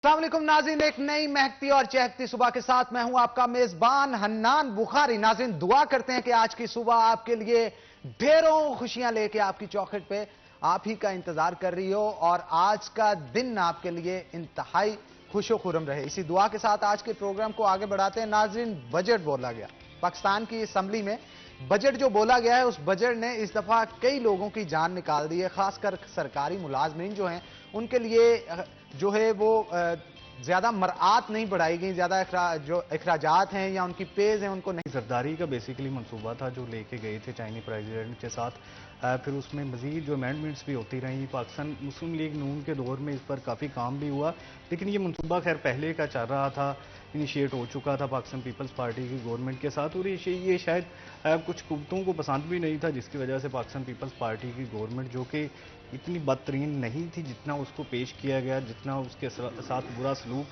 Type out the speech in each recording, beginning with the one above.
अस्सलाम वालेकुम नाज़रीन, एक नई महकती और चहकती सुबह के साथ मैं हूं आपका मेजबान हन्नान बुखारी। नाज़रीन, दुआ करते हैं कि आज की सुबह आपके लिए ढेरों खुशियां लेके आपकी चौखट पे आप ही का इंतजार कर रही हो और आज का दिन आपके लिए इंतहाई खुशो खुरम रहे। इसी दुआ के साथ आज के प्रोग्राम को आगे बढ़ाते हैं। नाज़रीन, बजट बोला गया, पाकिस्तान की असम्बली में बजट जो बोला गया है, उस बजट ने इस दफा कई लोगों की जान निकाल दी है। खासकर सरकारी मुलाजमीन जो हैं उनके लिए जो है वो ज्यादा मरआत नहीं बढ़ाई गई, ज्यादा जो अखराजात हैं या उनकी पेज हैं उनको नहीं। जरदारी का बेसिकली मंसूबा था जो लेके गए थे चाइनी प्रेसिडेंट के साथ। फिर उसमें मजीद जो अमेंडमेंट्स भी होती रही। पाकिस्तान मुस्लिम लीग नून के दौर में इस पर काफ़ी काम भी हुआ, लेकिन ये मंसूबा खैर पहले का चल रहा था, इनिशिएट हो चुका था पाकिस्तान पीपल्स पार्टी की गवर्नमेंट के साथ। और ये शायद कुछ कुव्वतों को पसंद भी नहीं था, जिसकी वजह से पाकिस्तान पीपल्स पार्टी की गवर्नमेंट जो कि इतनी बदतरीन नहीं थी जितना उसको पेश किया गया, जितना उसके साथ बुरा सलूक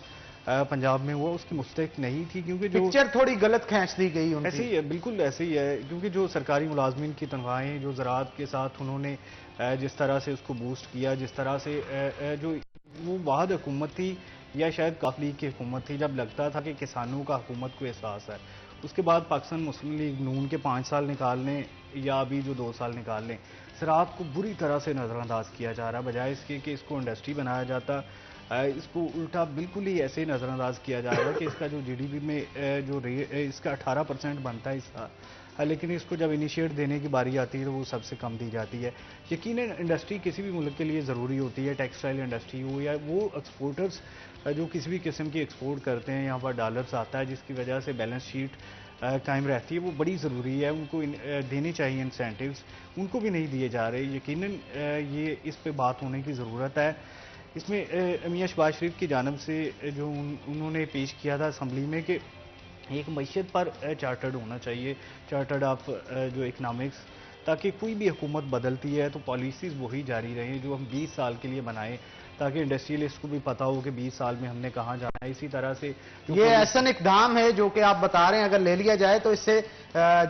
पंजाब में हुआ उसकी मुस्तहिक नहीं थी। क्योंकि जो पिक्चर थोड़ी गलत खींच दी गई उनकी। ऐसे ही है, बिल्कुल ऐसे ही है। क्योंकि जो सरकारी मुलाजमीन की तनख्वाहें जो ज़राअत के साथ उन्होंने जिस तरह से उसको बूस्ट किया, जिस तरह से जो वो वाहद हुकूमत थी या शायद काफ लीग की हुकूमत थी, जब लगता था कि किसानों का हुकूमत को एहसास है। उसके बाद पाकिस्तान मुस्लिम लीग नून के 5 साल निकाल लें या अभी जो 2 साल निकाल लें, ज़राअत को बुरी तरह से नज़रअंदाज किया जा रहा है। बजाय इसके कि इसको इंडस्ट्री बनाया जाता, इसको उल्टा बिल्कुल ही ऐसे नज़रअंदाज किया जा रहा है कि इसका जो जीडीपी में जो इसका 18% बनता है इसका, लेकिन इसको जब इनिशिएट देने की बारी आती है तो वो सबसे कम दी जाती है। यकीनन इंडस्ट्री किसी भी मुल्क के लिए ज़रूरी होती है, टेक्सटाइल इंडस्ट्री हो या वो एक्सपोर्टर्स जो किसी भी किस्म की एक्सपोर्ट करते हैं, यहाँ पर डॉलर्स आता है जिसकी वजह से बैलेंस शीट कायम रहती है, वो बड़ी ज़रूरी है। उनको देने चाहिए इंसेंटिव्स, उनको भी नहीं दिए जा रहे। यकीनन ये इस पे बात होने की ज़रूरत है। इसमें मियां शहबाज शरीफ की जानब से जो उन्होंने पेश किया था असम्बली में कि एक मईशत पर चार्टर्ड होना चाहिए, चार्टर्ड ऑफ जो इकनॉमिक्स, ताकि कोई भी हुकूमत बदलती है तो पॉलिसीज़ वही जारी रहें जो हम 20 साल के लिए बनाएं, ताकि इंडस्ट्रियलिस्ट को भी पता हो कि 20 साल में हमने कहाँ जाना है। इसी तरह से ये ऐसा इकदाम है जो कि आप बता रहे हैं, अगर ले लिया जाए तो इससे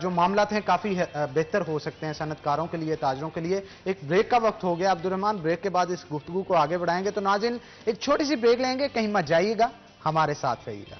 जो मामलात हैं काफी बेहतर हो सकते हैं सनतकारों के लिए, ताजरों के लिए। एक ब्रेक का वक्त हो गया अब्दुर्रहमान, ब्रेक के बाद इस गुफ्तगू को आगे बढ़ाएंगे। तो नाज़रीन, एक छोटी सी ब्रेक लेंगे, कहीं मत जाइएगा, हमारे साथ रहिएगा।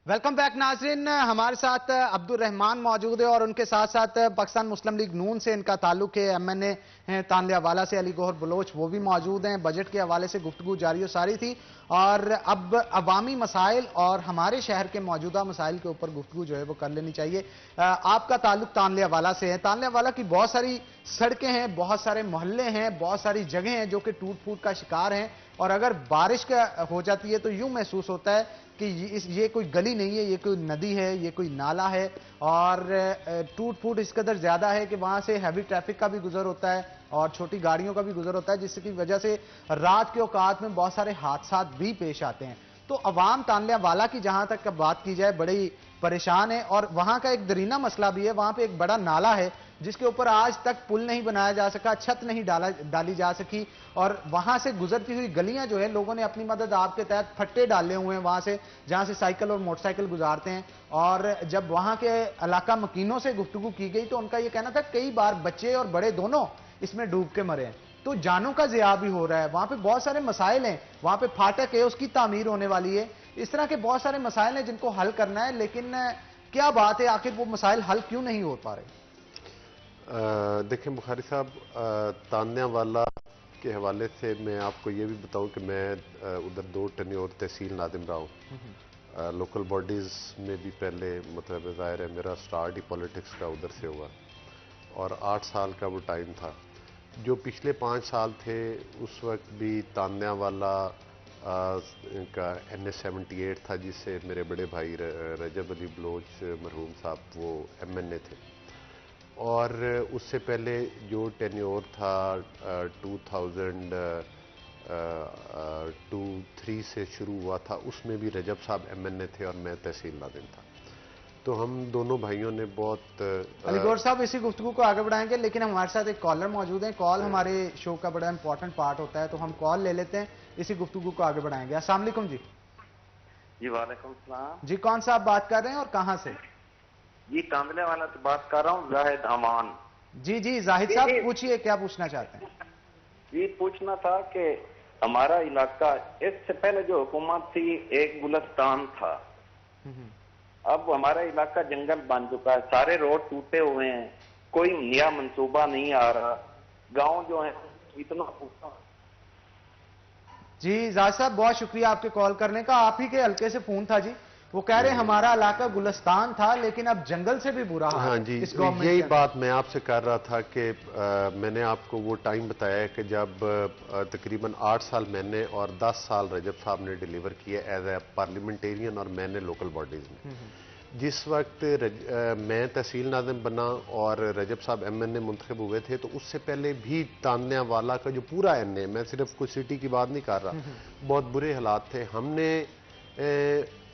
वेलकम बैक नाजरीन, हमारे साथ अब्दुल रहमान मौजूद है और उनके साथ साथ पाकिस्तान मुस्लिम लीग नून से इनका ताल्लुक है, एमएनए हैं तानलियावाला से अली गौहर बलोच, वो भी मौजूद हैं। बजट के हवाले से गुफ्तगू जारी सारी थी और अब अवामी मसाइल और हमारे शहर के मौजूदा मसाइल के ऊपर गुफ्तगू जो है वो कर लेनी चाहिए। आपका ताल्लुक तानलियावाला से है। तानलियावाला की बहुत सारी सड़कें हैं, बहुत सारे मोहल्ले हैं, बहुत सारी जगह हैं जो कि टूट फूट का शिकार हैं और अगर बारिश हो जाती है तो यूं महसूस होता है कि ये कोई गली नहीं है, ये कोई नदी है, ये कोई नाला है और टूट फूट इस कदर ज्यादा है कि वहां से हैवी ट्रैफिक का भी गुजर होता है और छोटी गाड़ियों का भी गुजर होता है, जिसकी वजह से रात के औकात में बहुत सारे हादसा भी पेश आते हैं। तो अवाम तानलियावाला की जहां तक बात की जाए बड़ी परेशान है और वहां का एक दरीना मसला भी है। वहां पे एक बड़ा नाला है जिसके ऊपर आज तक पुल नहीं बनाया जा सका, छत नहीं डाली जा सकी और वहां से गुजरती हुई गलियां जो है लोगों ने अपनी मदद आपके तहत फट्टे डाले हुए हैं वहां से, जहां से साइकिल और मोटरसाइकिल गुजारते हैं। और जब वहां के इलाका मकीनों से गुफ्तगू की गई तो उनका यह कहना था कई बार बच्चे और बड़े दोनों इसमें डूब के मरे हैं, तो जानों का ज़िया भी हो रहा है। वहां पे बहुत सारे मसाइल हैं, वहां पे फाटक है, उसकी तामीर होने वाली है। इस तरह के बहुत सारे मसाइल हैं जिनको हल करना है, लेकिन क्या बात है, आखिर वो मसाइल हल क्यों नहीं हो पा रहे? देखें बुखारी साहब, तान्यावाला के हवाले से मैं आपको ये भी बताऊं कि मैं उधर 2 टेन्योर तहसील नादिम रहा हूँ। लोकल बॉडीज़ में भी पहले मतलब ज़ाहिर है मेरा स्टार्ट ही पॉलिटिक्स का उधर से हुआ और 8 साल का वो टाइम था। जो पिछले 5 साल थे उस वक्त भी तान्यावाला का NS-78 था, जिससे मेरे बड़े भाई रजब अली बलोच मरहूम साहब वो MNA थे। और उससे पहले जो टेन्योर था 2002-3 से शुरू हुआ था, उसमें भी रजब साहब MNA थे और मैं तहसील नादिम था। तो हम दोनों भाइयों ने बहुत अली गौर साहब इसी गुफ्तगू को आगे बढ़ाएंगे, लेकिन हमारे साथ एक कॉलर मौजूद है। कॉल हमारे शो का बड़ा इंपॉर्टेंट पार्ट होता है, तो हम कॉल ले लेते हैं, इसी गुफ्तगू को आगे बढ़ाएंगे। अस्सलाम वालेकुम जी। जी वालेकुम सलाम। जी कौन सा आप बात कर रहे हैं और कहां से? जी तांदले वाला से बात कर रहा हूँ, जाहिद अमान। जी जी जाहिद साहब पूछिए, क्या पूछना चाहते हैं? जी पूछना था कि हमारा इलाका इससे पहले जो हुकूमत थी एक गुलस्तान था, अब हमारा इलाका जंगल बन चुका है, सारे रोड टूटे हुए हैं, कोई नया मंसूबा नहीं आ रहा, गांव जो है इतना जी जाहिद साहब बहुत शुक्रिया आपके कॉल करने का। आप ही के हल्के से फोन था जी। वो कह रहे हैं हमारा इलाका गुलिस्तान था लेकिन अब जंगल से भी बुरा हाल हाँ है जी, इस गवर्नमेंट यही के अंदर। बात मैं आपसे कर रहा था कि मैंने आपको वो टाइम बताया है कि जब तकरीबन 8 साल मैंने और 10 साल रजब साहब ने डिलीवर किए एज ए पार्लियामेंटेरियन और मैंने लोकल बॉडीज में। जिस वक्त मैं तहसील नाज़िम बना और रजब साहब MNA मुंतखब हुए थे, तो उससे पहले भी तान्यावाला का जो पूरा NA, मैं सिर्फ कुछ सिटी की बात नहीं कर रहा, बहुत बुरे हालात थे। हमने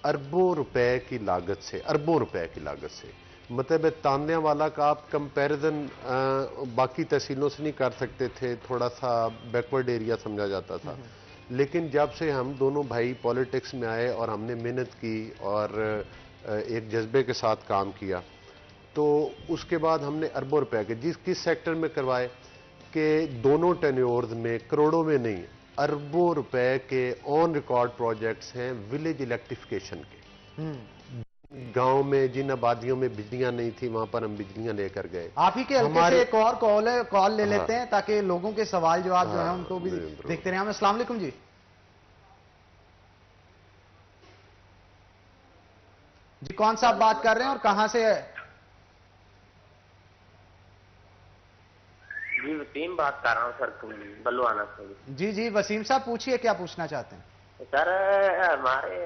अरबों रुपए की लागत से, अरबों रुपए की लागत से, मतलब तान्यावाला का आप कंपैरिजन बाकी तहसीलों से नहीं कर सकते थे, थोड़ा सा बैकवर्ड एरिया समझा जाता था। लेकिन जब से हम दोनों भाई पॉलिटिक्स में आए और हमने मेहनत की और एक जज्बे के साथ काम किया, तो उसके बाद हमने अरबों रुपए के किस सेक्टर में करवाए कि दोनों टेन्योर्स में करोड़ों में नहीं, अरबों रुपए के ऑन रिकॉर्ड प्रोजेक्ट्स हैं विलेज इलेक्ट्रिफिकेशन के। गांव में जिन आबादियों में बिजलियां नहीं थी वहां पर हम बिजलियां लेकर गए। आप ही के हल्के से एक और कॉल ले लेते हैं ताकि लोगों के सवाल जवाब जो है उनको भी देखते रहे। अस्सलाम वालेकुम जी। जी कौन सा आप बात कर रहे हैं और कहां से? जी वसीम बात कर रहा हूँ सर, बलवाना से। जी जी वसीम साहब पूछिए, क्या पूछना चाहते हैं? सर हमारे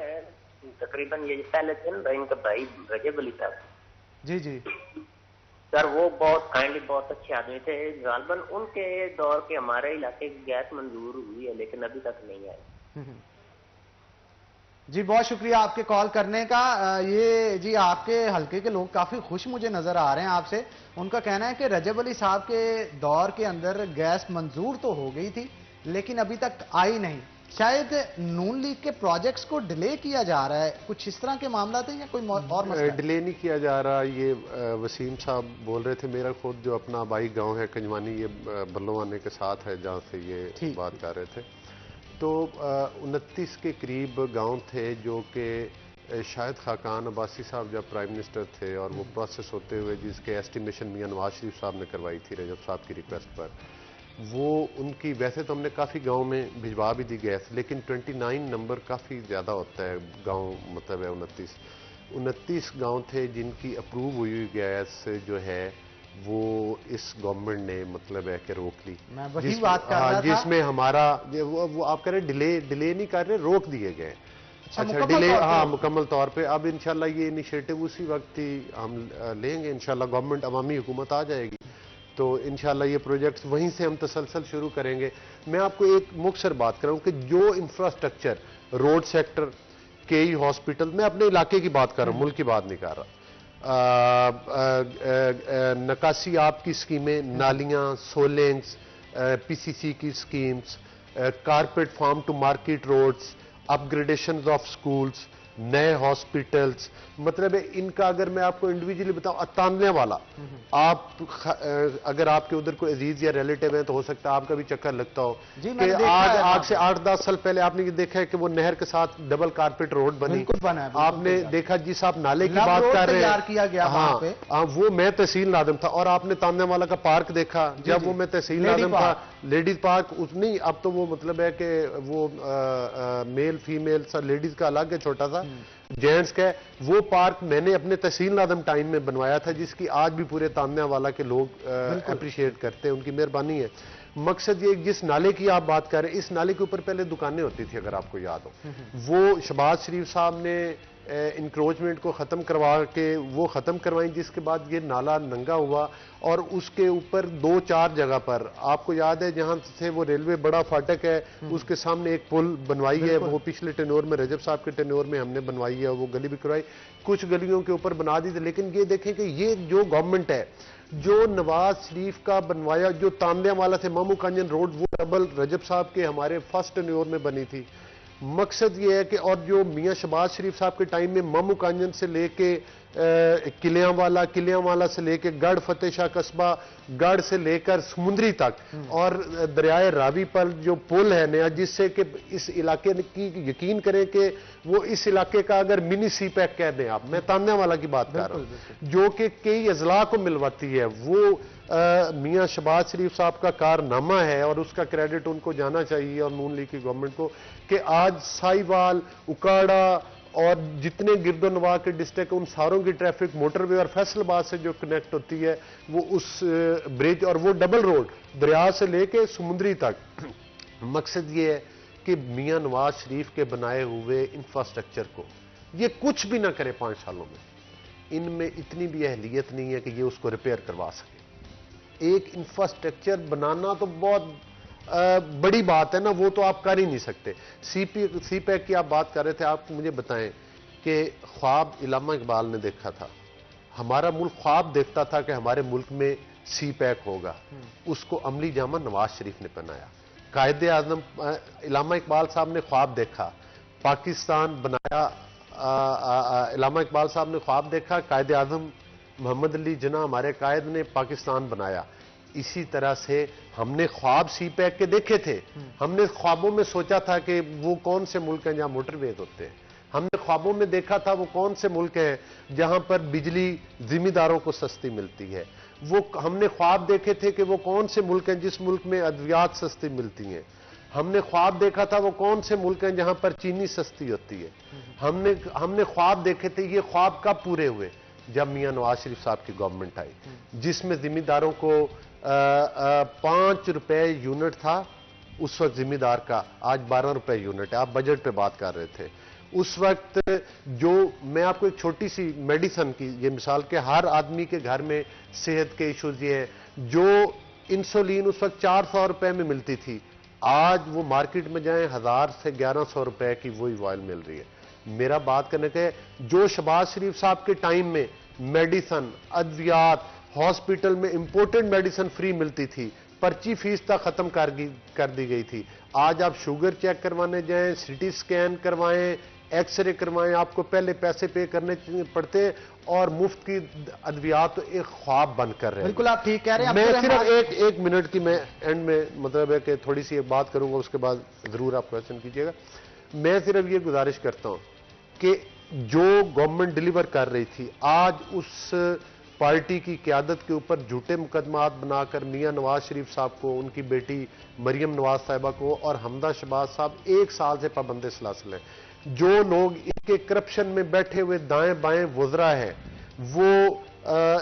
तकरीबन ये पहले थे ना इनका भाई रजब अली साहब। जी जी सर वो बहुत काइंडली, बहुत अच्छे आदमी थे। गालबन उनके दौर के हमारे इलाके की गैस मंजूर हुई है लेकिन अभी तक नहीं आई। जी बहुत शुक्रिया आपके कॉल करने का। ये जी आपके हल्के के लोग काफी खुश मुझे नजर आ रहे हैं आपसे। उनका कहना है कि रजब अली साहब के दौर के अंदर गैस मंजूर तो हो गई थी लेकिन अभी तक आई नहीं। शायद नून लीग के प्रोजेक्ट्स को डिले किया जा रहा है, कुछ इस तरह के मामला थे या कोई और मसला? डिले नहीं किया जा रहा, ये वसीम साहब बोल रहे थे। मेरा खुद जो अपना बाई गांव है कंजवानी, ये बल्लोवाने के साथ है जहाँ से ये बात कर रहे थे। तो 29 के करीब गांव थे जो कि शायद खाकान अब्बासी साहब जब प्राइम मिनिस्टर थे और वो प्रोसेस होते हुए जिसके एस्टिमेशन मियां नवाज शरीफ साहब ने करवाई थी रजब साहब की रिक्वेस्ट पर, वो उनकी वैसे तो हमने काफ़ी गांव में भिजवा भी दी गैस, लेकिन 29 नंबर काफ़ी ज़्यादा होता है गांव, मतलब है 29 गांव थे जिनकी अप्रूव हुई गैस जो है वो इस गवर्नमेंट ने मतलब है कि रोक ली। मैं वही बात कर रहा था जिसमें हमारा वो आप कह रहे डिले नहीं कर रहे, रोक दिए गए। अच्छा डिले, हाँ मुकम्मल तौर पे। अब इंशाल्लाह ये इनिशिएटिव उसी वक्त ही हम लेंगे, इंशाल्लाह गवर्नमेंट अवामी हुकूमत आ जाएगी तो इंशाल्लाह ये प्रोजेक्ट्स वहीं से हम तसलसल शुरू करेंगे। मैं आपको एक मुख्तसर बात करूं कि जो इंफ्रास्ट्रक्चर, रोड सेक्टर, केई हॉस्पिटल, मैं अपने इलाके की बात कर रहा हूं, मुल्क की बात नहीं कर रहा, नकासी आपकी स्कीमें, नालियां, सोलेंग्स, PCC की schemes, carpet farm to market roads, upgradation of schools, नए हॉस्पिटल्स, मतलब इनका अगर मैं आपको इंडिविजुअली बताऊं, तानने वाला, आप अगर आपके उधर कोई अजीज या रिलेटिव है तो हो सकता है आपका भी चक्कर लगता हो कि आज से 8-10 साल पहले आपने ये देखा है कि वो नहर के साथ डबल कारपेट रोड बनी, आपने देखा जिस आप नाले की बात कर रहे हैं, हाँ वो मैं तहसील नाज़िम था और आपने तानने वाला का पार्क देखा जब वो मैं तहसील नाज़िम था, लेडीज पार्क उस नहीं, अब तो वो मतलब है कि वो मेल फीमेल लेडीज का अलग है छोटा सा, जेंट्स का। वो पार्क मैंने अपने तहसील नाज़िम टाइम में बनवाया था जिसकी आज भी पूरे तान्यावाला के लोग अप्रिशिएट करते हैं, उनकी मेहरबानी है। मकसद ये जिस नाले की आप बात कर रहे हैं, इस नाले के ऊपर पहले दुकानें होती थी अगर आपको याद हो, वो शहबाज शरीफ साहब ने इंक्रोचमेंट को ख़त्म करवा के वो ख़त्म करवाई, जिसके बाद ये नाला नंगा हुआ और उसके ऊपर 2-4 जगह पर आपको याद है जहां से वो रेलवे बड़ा फाटक है उसके सामने एक पुल बनवाई है, वो पिछले टेन्योर में रजब साहब के टेन्योर में हमने बनवाई है, वो गली भी करवाई, कुछ गलियों के ऊपर बना दी थी। लेकिन ये देखें कि ये जो गवर्नमेंट है, जो नवाज शरीफ का बनवाया जो तांदिया वाला से मामू कांजन रोड, वो डबल रजब साहब के हमारे फर्स्ट टेन्योर में बनी थी, मकसद ये है कि और जो मियां शहबाज शरीफ साहब के टाइम में मामू कांजन से लेके किलियांवाला से लेके गढ़ फतेह शाह कस्बा, गढ़ से लेकर समुंदरी तक और दरियाए रावी पर जो पुल है नया, जिससे कि इस इलाके की यकीन करें कि वो इस इलाके का अगर मिनी सी पैक कह दें आप, मैं तान्यावाला की बात कर रहा हूं, जो कि कई अजला को मिलवाती है, वो मियां शहबाज शरीफ साहब का कारनामा है और उसका क्रेडिट उनको जाना चाहिए और नून लीग की गवर्नमेंट को कि आज साहिवाल, उकाड़ा और जितने गिरदोनवा के डिस्ट्रिक्ट उन सारों की ट्रैफिक मोटरवे और फैसलाबाद से जो कनेक्ट होती है वो उस ब्रिज और वो डबल रोड दरिया से लेके समुद्री तक। मकसद ये है कि मियां नवाज शरीफ के बनाए हुए इंफ्रास्ट्रक्चर को ये कुछ भी ना करे 5 सालों में, इनमें इतनी भी अहलियत नहीं है कि ये उसको रिपेयर करवा सके। एक इंफ्रास्ट्रक्चर बनाना तो बहुत बड़ी बात है ना, वो तो आप कर ही नहीं सकते। सी पैक की आप बात कर रहे थे, आप मुझे बताएं कि ख्वाब इलामा इकबाल ने देखा था, हमारा मुल्क ख्वाब देखता था कि हमारे मुल्क में सी पैक होगा, उसको अमली जामा नवाज शरीफ ने पहनाया। कायदे आजम इलामा इकबाल साहब ने ख्वाब देखा, पाकिस्तान बनाया, इलामा इकबाल साहब ने ख्वाब देखा, कायदे आजम मोहम्मद अली जिन्ना हमारे कायद ने पाकिस्तान बनाया। इसी तरह से हमने ख्वाब सी पैक के देखे थे, हमने ख्वाबों में सोचा था कि वो कौन से मुल्क हैं जहां मोटरवेज होते हैं, हमने ख्वाबों में देखा था वो कौन से मुल्क हैं जहां पर बिजली जिम्मेदारों को सस्ती मिलती है, वो हमने ख्वाब देखे थे कि वो कौन से मुल्क हैं जिस मुल्क में अद्वियात सस्ती मिलती हैं, हमने ख्वाब देखा था वो कौन से मुल्क हैं जहां पर चीनी सस्ती होती है, हमने ख्वाब देखे थे। ये ख्वाब कब पूरे हुए? जब मियां नवाज शरीफ साहब की गवर्नमेंट आई, जिसमें जिम्मेदारों को 5 रुपए यूनिट था उस वक्त जिम्मेदार का, आज 12 रुपए यूनिट है। आप बजट पे बात कर रहे थे उस वक्त। जो मैं आपको एक छोटी सी मेडिसिन की ये मिसाल के, हर आदमी के घर में सेहत के इश्यूज ये है, जो इंसुलिन उस वक्त 400 रुपए में मिलती थी, आज वो मार्केट में जाएं 1000 से 1100 रुपए की वही ऑयल मिल रही है। मेरा बात करने के जो शहबाज शरीफ साहब के टाइम में मेडिसिन, अद्वियात, हॉस्पिटल में इंपोर्टेड मेडिसिन फ्री मिलती थी, पर्ची फीस तक खत्म कर दी गई थी। आज आप शुगर चेक करवाने जाएं, सिटी स्कैन करवाएं, एक्सरे करवाएं, आपको पहले पैसे पे करने पड़ते हैं और मुफ्त की अद्वियात तो एक ख्वाब बनकर रहे हैं। बिल्कुल आप ठीक कह रहे हैं। मैं सिर्फ एक मिनट की मैं एंड में मतलब है कि थोड़ी सी एक बात करूंगा, उसके बाद जरूर आप क्वेश्चन कीजिएगा। मैं सिर्फ ये गुजारिश करता हूं कि जो गवर्नमेंट डिलीवर कर रही थी, आज उस पार्टी की क़यादत के ऊपर झूठे मुकदमात बनाकर मियां नवाज शरीफ साहब को, उनकी बेटी मरियम नवाज साहिबा को और हमदा शहबाज साहब 1 साल से पाबंद सलासिल हैं। जो लोग इनके करप्शन में बैठे हुए दाएं बाएं वुज़रा हैं, वो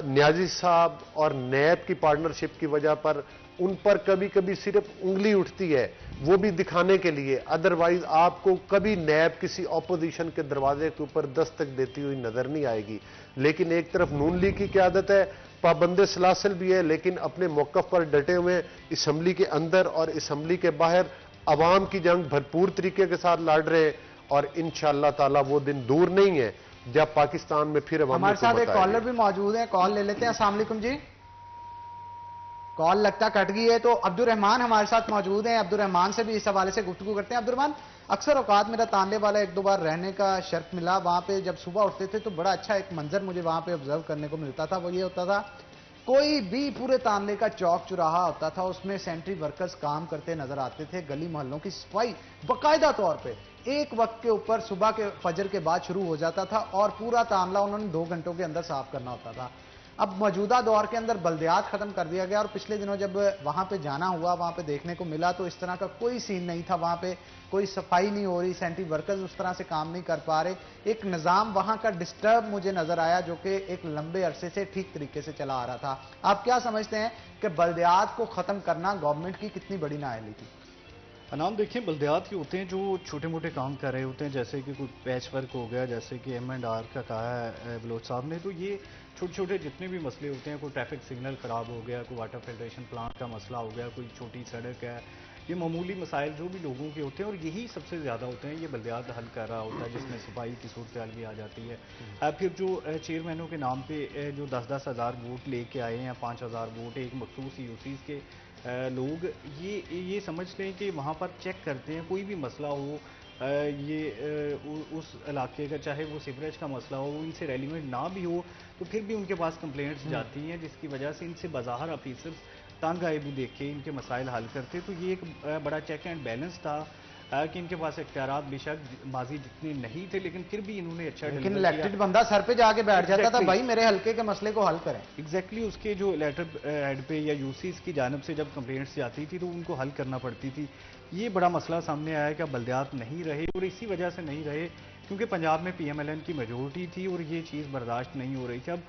न्याजी साहब और नैब की पार्टनरशिप की वजह पर उन पर कभी कभी सिर्फ उंगली उठती है, वो भी दिखाने के लिए, अदरवाइज आपको कभी नैब किसी ऑपोजिशन के दरवाजे के ऊपर दस्तक देती हुई नजर नहीं आएगी। लेकिन एक तरफ नून लीग की क़यादत है, पाबंद सलासिल भी है, लेकिन अपने मौक़िफ़ पर डटे हुए हैं। असम्बली के अंदर और असम्बली के बाहर अवाम की जंग भरपूर तरीके के साथ लड़ रहे हैं और इंशाअल्लाह ताला वो दिन दूर नहीं है जब पाकिस्तान में फिर हमारे साथ एक कॉलर भी मौजूद है, कॉल ले लेते हैं। अस्सलाम वालेकुम जी, कॉल लगता कट गई है। तो अब्दुल रहमान हमारे साथ मौजूद हैं, अब्दुल रहमान से भी इस हवाले से गुफ्तगू करते हैं। अब्दुल रहमान, अक्सर औकात मेरा तानले वाला 1-2 बार रहने का शर्फ मिला, वहां पे जब सुबह उठते थे तो बड़ा अच्छा एक मंजर मुझे वहां पे ऑब्जर्व करने को मिलता था। वो ये होता था, कोई भी पूरे तानले का चौक चौराहा होता था, उसमें सेंट्री वर्कर्स काम करते नजर आते थे। गली मोहल्लों की सफाई बाकायदा तौर पे एक वक्त के ऊपर सुबह के फजर के बाद शुरू हो जाता था और पूरा तानला उन्होंने 2 घंटों के अंदर साफ करना होता था। अब मौजूदा दौर के अंदर बल्दियात खत्म कर दिया गया और पिछले दिनों जब वहां पे जाना हुआ, वहां पे देखने को मिला तो इस तरह का कोई सीन नहीं था। वहां पे कोई सफाई नहीं हो रही, सेंट्री वर्कर्स उस तरह से काम नहीं कर पा रहे। एक निज़ाम वहां का डिस्टर्ब मुझे नजर आया जो कि एक लंबे अरसे से ठीक तरीके से चला आ रहा था। आप क्या समझते हैं कि बल्दियात को खत्म करना गवर्नमेंट की कितनी बड़ी नाअहली थी? नाम देखिए, बल्दियात के होते हैं जो छोटे मोटे काम कर रहे होते हैं, जैसे कि कोई पैच वर्क हो गया, जैसे कि M&R का कहा है बलोच साहब ने, तो ये छोटे छोटे जितने भी मसले होते हैं, कोई ट्रैफिक सिग्नल ख़राब हो गया, कोई वाटर फिल्ट्रेशन प्लांट का मसला हो गया, कोई छोटी सड़क है, ये मामूली मसाइल जो भी लोगों के होते हैं और यही सबसे ज़्यादा होते हैं, ये बल्दियात हल कर रहा होता है, जिसमें सफाई की सूरत हाल भी आ जाती है। फिर जो चेयरमैनों के नाम पे जो 10-10 हज़ार वोट लेके आए हैं, 5,000 वोट एक मखसूस यूसीज के लोग ये समझ लें कि वहाँ पर चेक करते हैं, कोई भी मसला हो उस इलाके का, चाहे वो सीवरेज का मसला हो, वो इनसे रेलिवेंट ना भी हो तो फिर भी उनके पास कंप्लेंट्स जाती हैं, जिसकी वजह से इनसे बाज़ार ऑफिसर्स तंग आए भी देख के इनके मसाइल हल करते। तो ये एक बड़ा चेक एंड बैलेंस था कि इनके पास इख्तियारात बेशक माजी जितने नहीं थे, लेकिन फिर भी इन्होंने अच्छा लेकिन इलेक्टेड बंदा सर पे जाके बैठ जाता था, भाई मेरे हल्के के मसले को हल करें। एग्जैक्टली उसके जो लेटर हेड पे या यूसीज की जानब से जब कंप्लेंट्स जाती थी तो उनको हल करना पड़ती थी। ये बड़ा मसला सामने आया कि बल्दियात नहीं रहे, और इसी वजह से नहीं रहे क्योंकि पंजाब में PMLN की मेजोरिटी थी और ये चीज़ बर्दाश्त नहीं हो रही थी। अब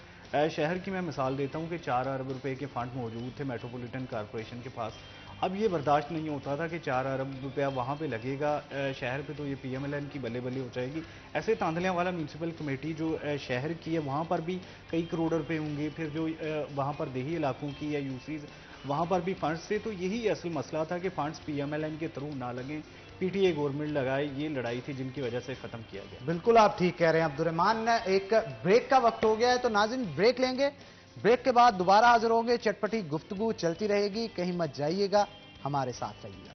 शहर की मैं मिसाल देता हूँ कि 4 अरब रुपए के फंड मौजूद थे मेट्रोपॉलिटन कॉरपोरेशन के पास। अब ये बर्दाश्त नहीं होता था कि 4 अरब रुपया वहाँ पे लगेगा शहर पे, तो ये PMLN की बल्ले बल्ले हो जाएगी। ऐसे तांदलियांवाला म्यूनसिपल कमेटी जो शहर की है वहाँ पर भी कई करोड़ रुपए होंगे, फिर जो वहाँ पर देही इलाकों की या यूसीज वहाँ पर भी फंड्स थे। तो यही असल मसला था कि फंड्स PMLN के थ्रू ना लगें, PTA गवर्नमेंट लगाए, ये लड़ाई थी जिनकी वजह से खत्म किया गया। बिल्कुल आप ठीक कह रहे हैं अब्दुर्रहमान। एक ब्रेक का वक्त हो गया है, तो नाज़रीन ब्रेक लेंगे, ब्रेक के बाद दोबारा हाजिर होंगे। चटपटी गुफ्तगू चलती रहेगी, कहीं मत जाइएगा, हमारे साथ रहिएगा।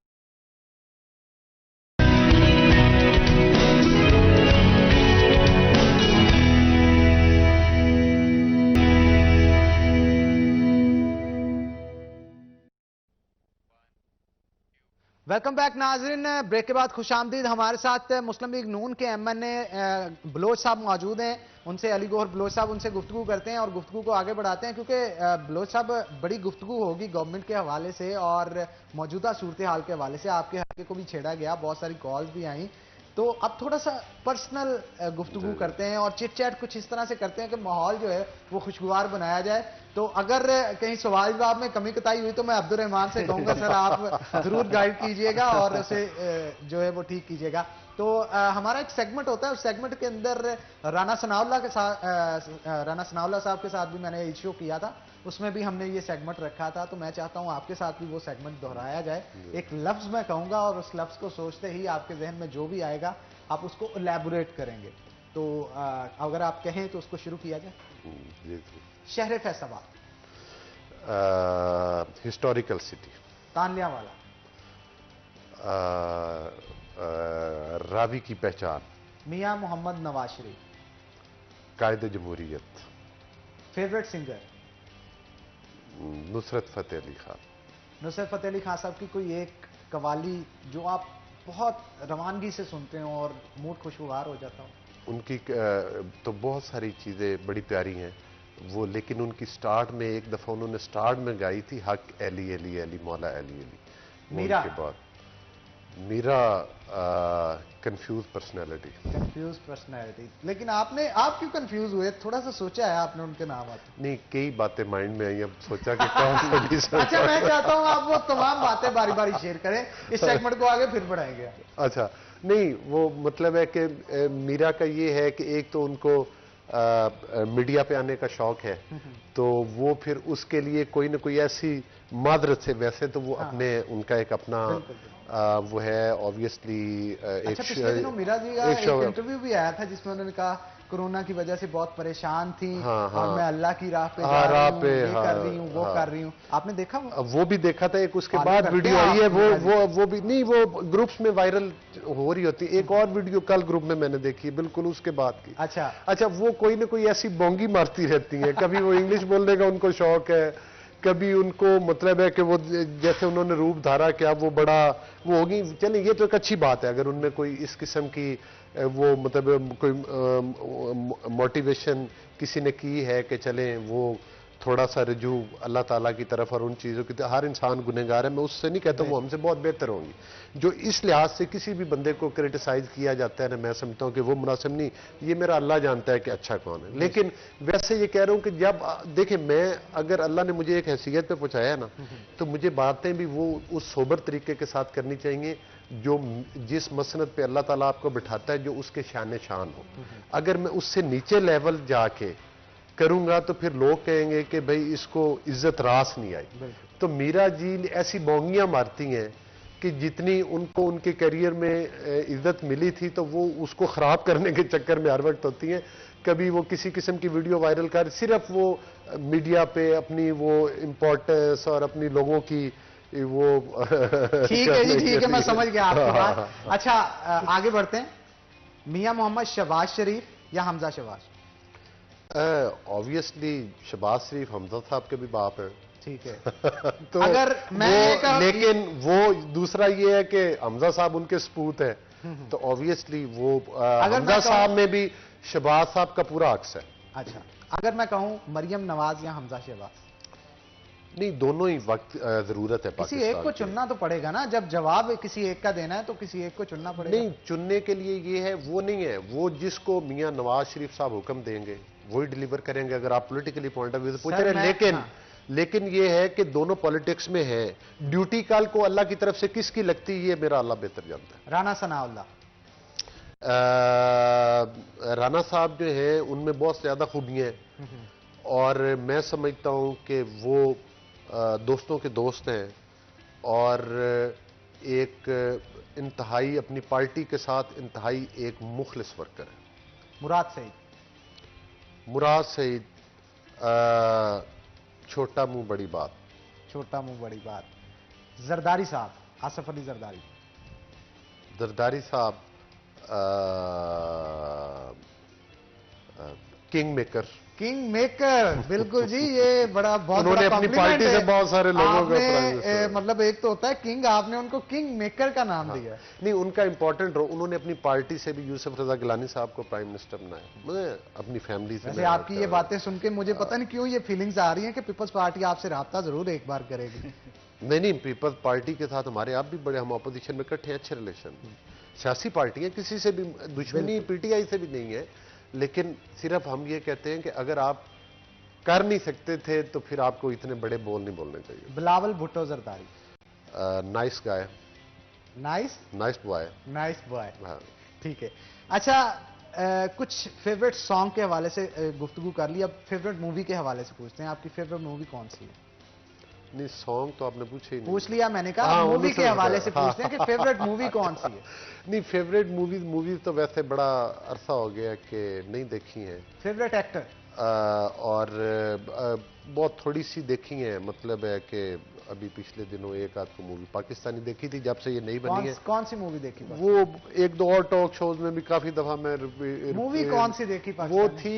वेलकम बैक नाजरीन। ब्रेक के बाद खुशामदीद। हमारे साथ मुस्लिम लीग नून के MNA बलोच साहब मौजूद हैं। उनसे अली गौहर बलोच साहब उनसे गुफ्तगू करते हैं और गुफ्तगू को आगे बढ़ाते हैं, क्योंकि बलोच साहब बड़ी गुफ्तगू होगी गवर्नमेंट के हवाले से और मौजूदा सूरत हाल के हवाले से। आपके हल्के को भी छेड़ा गया, बहुत सारी कॉल्स भी आई, तो अब थोड़ा सा पर्सनल गुफ्तगू करते हैं और चिट चैट कुछ इस तरह से करते हैं कि माहौल जो है वो खुशगवार बनाया जाए। तो अगर कहीं सवाल जवाब में कमी कताई हुई तो मैं अब्दुर्रहमान से कहूंगा सर आप जरूर गाइड कीजिएगा और उसे जो है वो ठीक कीजिएगा। तो हमारा एक सेगमेंट होता है, उस सेगमेंट के अंदर राना सनाउल्लाह साहब के साथ भी मैंने इशू किया था, उसमें भी हमने ये सेगमेंट रखा था। तो मैं चाहता हूं आपके साथ भी वो सेगमेंट दोहराया जाए। एक लफ्ज मैं कहूंगा और उस लफ्ज को सोचते ही आपके जहन में जो भी आएगा आप उसको इलैबोरेट करेंगे। तो अगर आप कहें तो उसको शुरू किया जाए। जी। शहर फैसलाबाद, हिस्टोरिकल सिटी, तानलियांवाला, रावी की पहचान, मियां मोहम्मद नवाज शरीफ, कायदे जमहूरियत, फेवरेट सिंगर, नुसरत फतेह अली खान। नुसरत फतेह अली खान साहब की कोई एक कवाली जो आप बहुत रवानगी से सुनते हो और मूड खुशगवार हो जाता हो? उनकी तो बहुत सारी चीज़ें बड़ी प्यारी हैं वो, लेकिन उनकी स्टार्ट में एक दफ़ा उन्होंने स्टार्ट में गाई थी हक अली अली अली मौला अली अली। मीरा के बाद मीरा कंफ्यूज पर्सनैलिटी। लेकिन आप क्यों कंफ्यूज हुए? थोड़ा सा सोचा है आपने उनके नाम आते? नहीं, कई बातें माइंड में आई, अब सोचा कि कौन सा अच्छा, मैं चाहता हूं आप वो तमाम बातें बारी बारी शेयर करें, इस सेगमेंट को आगे फिर बढ़ाएंगे। अच्छा, नहीं, वो मतलब है कि मीरा का ये है कि एक तो उनको मीडिया पे आने का शौक है, तो वो फिर उसके लिए कोई ना कोई ऐसी मादरत से, वैसे तो वो अपने उनका एक अपना वो है ऑब्वियसली। अच्छा, पिछले दिनों मीरा जी का एक इंटरव्यू भी आया था जिसमें उन्होंने कहा कोरोना की वजह से बहुत परेशान थी और मैं अल्लाह की राह पे जा रही हूं, कर रही हूं, वो कर रही हूं। आपने देखा वो भी देखा था। एक उसके बाद वीडियो आई है, वो भी नहीं, वो ग्रुप्स में वायरल हो रही होती। एक और वीडियो कल ग्रुप में मैंने देखी है, बिल्कुल उसके बाद की। अच्छा, वो कोई ना कोई ऐसी बोंगी मारती रहती है। कभी वो इंग्लिश बोलने का उनको शौक है, कभी उनको मतलब है कि वो जैसे उन्होंने रूप धारा क्या वो बड़ा वो होगी। चलिए, ये तो एक अच्छी बात है अगर उनमें कोई इस किस्म की वो मतलब कोई मोटिवेशन किसी ने की है कि चलें वो थोड़ा सा रुजू अल्लाह ताला की तरफ और उन चीज़ों की। हर इंसान गुनहगार है, मैं उससे नहीं कहता वो हमसे बहुत बेहतर होंगी। जो इस लिहाज से किसी भी बंदे को क्रिटिसाइज किया जाता है ना, मैं समझता हूँ कि वो मुनासिब नहीं। ये मेरा अल्लाह जानता है कि अच्छा कौन है। लेकिन वैसे ये कह रहा हूँ कि जब देखें, मैं अगर अल्लाह ने मुझे एक हैसियत पे पहुँचाया ना, तो मुझे बातें भी वो उस सोबर तरीके के साथ करनी चाहिए जो जिस मसनद पे अल्लाह ताला आपको बिठाता है, जो उसके शान शान हो। अगर मैं उससे नीचे लेवल जाके करूंगा तो फिर लोग कहेंगे कि भाई इसको इज्जत रास नहीं आई। तो मीरा जी ऐसी बोंगियां मारती हैं कि जितनी उनको उनके करियर में इज्जत मिली थी तो वो उसको खराब करने के चक्कर में हर वक्त होती हैं। कभी वो किसी किस्म की वीडियो वायरल कर, सिर्फ वो मीडिया पे अपनी वो इम्पोर्टेंस और अपनी लोगों की वो ठीक है जी, ठीक है, मैं समझ गया आपकी हाँ, बात। हाँ, अच्छा, आगे बढ़ते हैं। मियां मोहम्मद शहबाज शरीफ या हमजा शहबाज? ऑब्वियसली शहबाज शरीफ हमजा साहब के भी बाप हैं। ठीक है। तो अगर मैं लेकिन वो दूसरा ये है कि हमजा साहब उनके सपूत है, तो ऑब्वियसली वो हमजा साहब में भी शहबाज साहब का पूरा हक है। अच्छा, अगर मैं कहूं मरियम नवाज या हमजा शहबाज? नहीं, दोनों ही वक्त जरूरत है किसी पाकिस्तान एक को की। चुनना तो पड़ेगा ना, जब जवाब किसी एक का देना है तो किसी एक को चुनना पड़ेगा। नहीं, चुनने के लिए ये है, वो नहीं है, वो जिसको मियां नवाज शरीफ साहब हुक्म देंगे वही डिलीवर करेंगे, अगर आप पॉलिटिकली पॉइंट ऑफ व्यू से पूछ रहे हैं। लेकिन हाँ। लेकिन ये है कि दोनों पॉलिटिक्स में है, ड्यूटी कल को अल्लाह की तरफ से किसकी लगती है ये मेरा अल्लाह बेहतर जानता है। राना सनाउल्लाह? राना साहब जो है उनमें बहुत ज्यादा खूबियां हैं, और मैं समझता हूं कि वो दोस्तों के दोस्त हैं, और एक इंतहाई अपनी पार्टी के साथ इंतहाई एक मुखलिस वर्कर है। मुराद सईद? मुराद सईद छोटा मुंह बड़ी बात। छोटा मुंह बड़ी बात। जरदारी साहब, आसिफ अली जरदारी? जरदारी साहब किंग मेकर। किंग मेकर, बिल्कुल जी, ये बड़ा बहुत उन्होंने बड़ा अपनी कॉम्प्लीमेंट पार्टी है। से बहुत सारे लोगों को प्राइम आपने मिनिस्टर मतलब एक तो होता है किंग, आपने उनको किंग मेकर का नाम दिया। नहीं, उनका इंपॉर्टेंट रोल, उन्होंने अपनी पार्टी से भी यूसुफ रजा गिलानी साहब को प्राइम मिनिस्टर बनाया, मतलब अपनी फैमिली से। वैसे आपकी ये बातें सुन के मुझे पता नहीं क्यों ये फीलिंग्स आ रही हैं कि पीपल्स पार्टी आपसे राब्ता जरूर एक बार करेगी। नहीं, पीपल्स पार्टी के साथ हमारे आप भी बड़े, हम ऑपोजिशन में इकट्ठे हैं, अच्छे रिलेशन। सियासी पार्टियां किसी से भी दुश्मनी पीटीआई से भी नहीं है, लेकिन सिर्फ हम ये कहते हैं कि अगर आप कर नहीं सकते थे तो फिर आपको इतने बड़े बोल नहीं बोलने चाहिए। Bilawal Bhutto Zardari? Nice guy, nice nice boy. Nice boy, हाँ। ठीक है। अच्छा, कुछ फेवरेट सॉन्ग के हवाले से गुफ्तगू कर ली, अब फेवरेट मूवी के हवाले से पूछते हैं, आपकी फेवरेट मूवी कौन सी है? नहीं, सॉन्ग तो आपने पूछे ही नहीं। पूछ लिया मैंने कहा, हाँ, मूवी उनको के हवाले से हाँ। पूछते हैं कि फेवरेट मूवी कौन सी है? नहीं, फेवरेट मूवीज तो वैसे बड़ा अरसा हो गया कि नहीं देखी है। Favourite actor? और बहुत थोड़ी सी देखी है, मतलब है कि अभी पिछले दिनों एक आध को मूवी पाकिस्तानी देखी थी, जब से ये नहीं बनी है। कौन सी मूवी देखी? वो एक दो और टॉक शोज में भी काफी दफा मैं मूवी कौन सी देखी? वो थी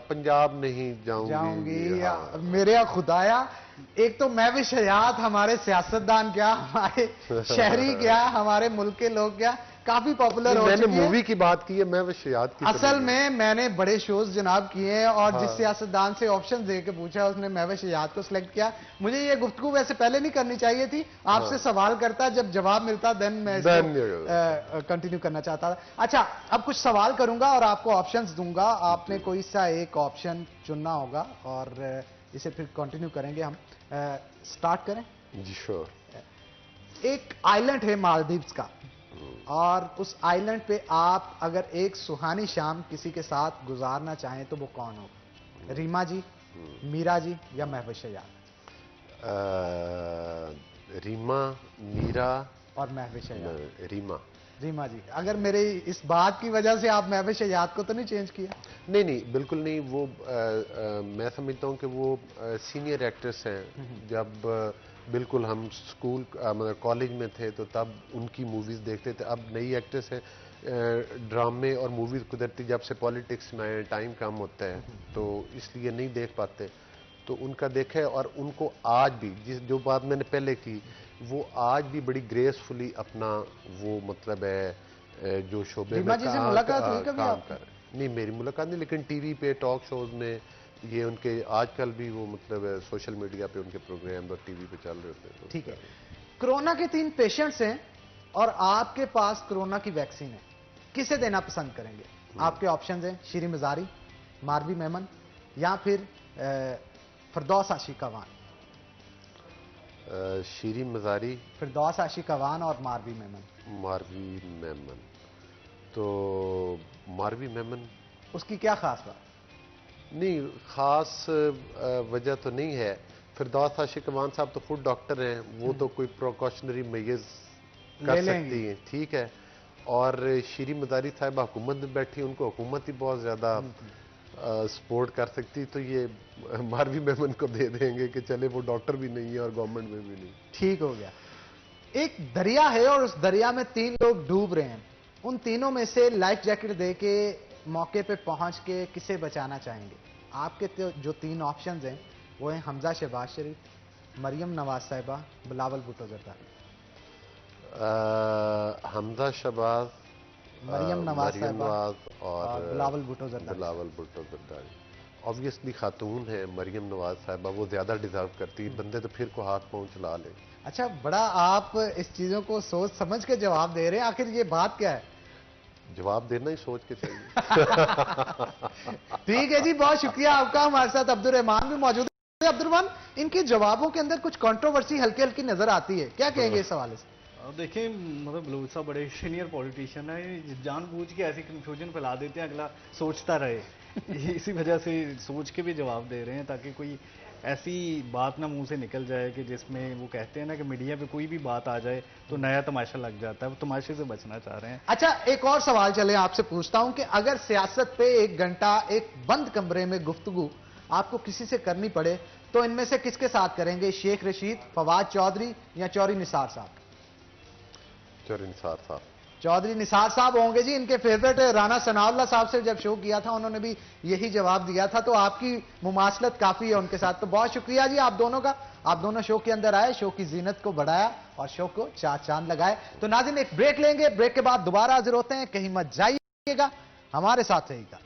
पंजाब नहीं जाऊंगी। या मेरे खुदाया, एक तो महविश हयात, हमारे सियासतदान क्या, हमारे शहरी क्या, हमारे मुल्क के लोग क्या, काफी पॉपुलर हो मैंने चुकी है। मूवी की बात की है, मैं याद की असल में मैंने बड़े शोज जनाब किए हैं, और हाँ। जिस सियासतदान से ऑप्शन दे के पूछा उसने महविश हयात को सिलेक्ट किया। मुझे ये गुफ्तगू वैसे पहले नहीं करनी चाहिए थी, आपसे हाँ। सवाल करता, जब जवाब मिलता देन मैं कंटिन्यू करना चाहता था। अच्छा, अब कुछ सवाल करूंगा और आपको ऑप्शंस दूंगा, आपने कोई सा एक ऑप्शन चुनना होगा और इसे फिर कंटिन्यू करेंगे हम। स्टार्ट करें? जी श्योर। एक आइलैंड है मालदीव्स का, और उस आइलैंड पे आप अगर एक सुहानी शाम किसी के साथ गुजारना चाहें तो वो कौन होगा? रीमा जी, मीरा जी या महविश हयात? रीमा, मीरा और महविश हयात। रीमा। रीमा जी, अगर मेरे इस बात की वजह से आप महविश हयात को तो नहीं चेंज किया? नहीं, बिल्कुल नहीं। वो मैं समझता हूँ कि वो सीनियर एक्ट्रेस हैं। जब बिल्कुल हम स्कूल मतलब कॉलेज में थे तो तब उनकी मूवीज देखते थे। अब नई एक्ट्रेस है, ड्रामे और मूवीज कुदरती जब से पॉलिटिक्स में टाइम कम होता है तो इसलिए नहीं देख पाते, तो उनका देखा है। और उनको आज भी जो बात मैंने पहले की, वो आज भी बड़ी ग्रेसफुली अपना वो मतलब है जो शोबे में काम कर। नहीं, मेरी मुलाकात नहीं, लेकिन टीवी पे टॉक शोज में ये उनके आजकल भी वो मतलब सोशल मीडिया पे उनके प्रोग्राम और टीवी पे चल रहे होते हैं। ठीक है। कोरोना के 3 पेशेंट्स हैं और आपके पास कोरोना की वैक्सीन है, किसे देना पसंद करेंगे? आपके ऑप्शंस हैं शीरी मजारी, मारवी मेमन या फिर फिरदौस आशिकावान। शीरी मजारी, फिरदौस आशिकावान और मारवी मेमन। मारवी मेमन। तो मारवी मेमन। उसकी क्या खास बात? नहीं, खास वजह तो नहीं है। फिरदौस आशिकावान साहब तो खुद डॉक्टर हैं, वो तो कोई प्रिकॉशनरी मेजर्स कर सकती हैं, ठीक है। और शीरी मजारी साहब हुकूमत में बैठी, उनको हुकूमत ही बहुत ज्यादा सपोर्ट कर सकती तो ये मारवी मेमन को दे देंगे कि चले वो डॉक्टर भी नहीं है और गवर्नमेंट में भी नहीं। ठीक हो गया। एक दरिया है और उस दरिया में 3 लोग डूब रहे हैं, उन तीनों में से लाइफ जैकेट दे के मौके पे पहुंच के किसे बचाना चाहेंगे? आपके जो 3 ऑप्शंस हैं वो हैं हमजा शहबाज शरीफ, मरियम नवाज साहिबा, बिलावल भुट्टो जरदारी। हमजा शहबाज, मरियम नवाज साहिबा और बिलावल भुट्टो जरदारी। बिलावल भुट्टो जरदारी ऑब्वियसली खातून है मरियम नवाज साहिबा, वो ज्यादा डिजर्व करती है, बंदे तो फिर को हाथ पांव चला ले। अच्छा, बड़ा आप इस चीजों को सोच समझ के जवाब दे रहे हैं, आखिर ये बात क्या है? जवाब देना ही सोच के चाहिए। ठीक है जी, बहुत शुक्रिया आपका। हमारे साथ अब्दुल रहमान भी मौजूद है। अब्दुल रहमान, इनके जवाबों के अंदर कुछ कंट्रोवर्सी हल्की हल्की नजर आती है, क्या कहेंगे इस हवाले से? देखिए, मतलब बलूच साहब बड़े सीनियर पॉलिटिशियन है, जानबूझ के ऐसी कंफ्यूजन फैला देते हैं अगला सोचता रहे। इसी वजह से सोच के भी जवाब दे रहे हैं ताकि कोई ऐसी बात ना मुंह से निकल जाए कि जिसमें वो कहते हैं ना कि मीडिया पे कोई भी बात आ जाए तो नया तमाशा लग जाता है, वो तमाशे से बचना चाह रहे हैं। अच्छा, एक और सवाल चले आपसे पूछता हूं कि अगर सियासत पे 1 घंटा एक बंद कमरे में गुफ्तगू आपको किसी से करनी पड़े तो इनमें से किसके साथ करेंगे? शेख रशीद, फवाद चौधरी या चौधरी निसार साहब? चौधरी निसार साहब। चौधरी निसार साहब होंगे जी। इनके फेवरेट राना सनाउल्लाह साहब से जब शो किया था उन्होंने भी यही जवाब दिया था, तो आपकी मुमासलत काफी है उनके साथ। तो बहुत शुक्रिया जी आप दोनों का, आप दोनों शो के अंदर आए, शो की जीनत को बढ़ाया और शो को 4 चांद लगाए। तो नाज़रीन, एक ब्रेक लेंगे, ब्रेक के बाद दोबारा हाजिर होते हैं, कहीं मत जाइएगा, हमारे साथ रहिएगा।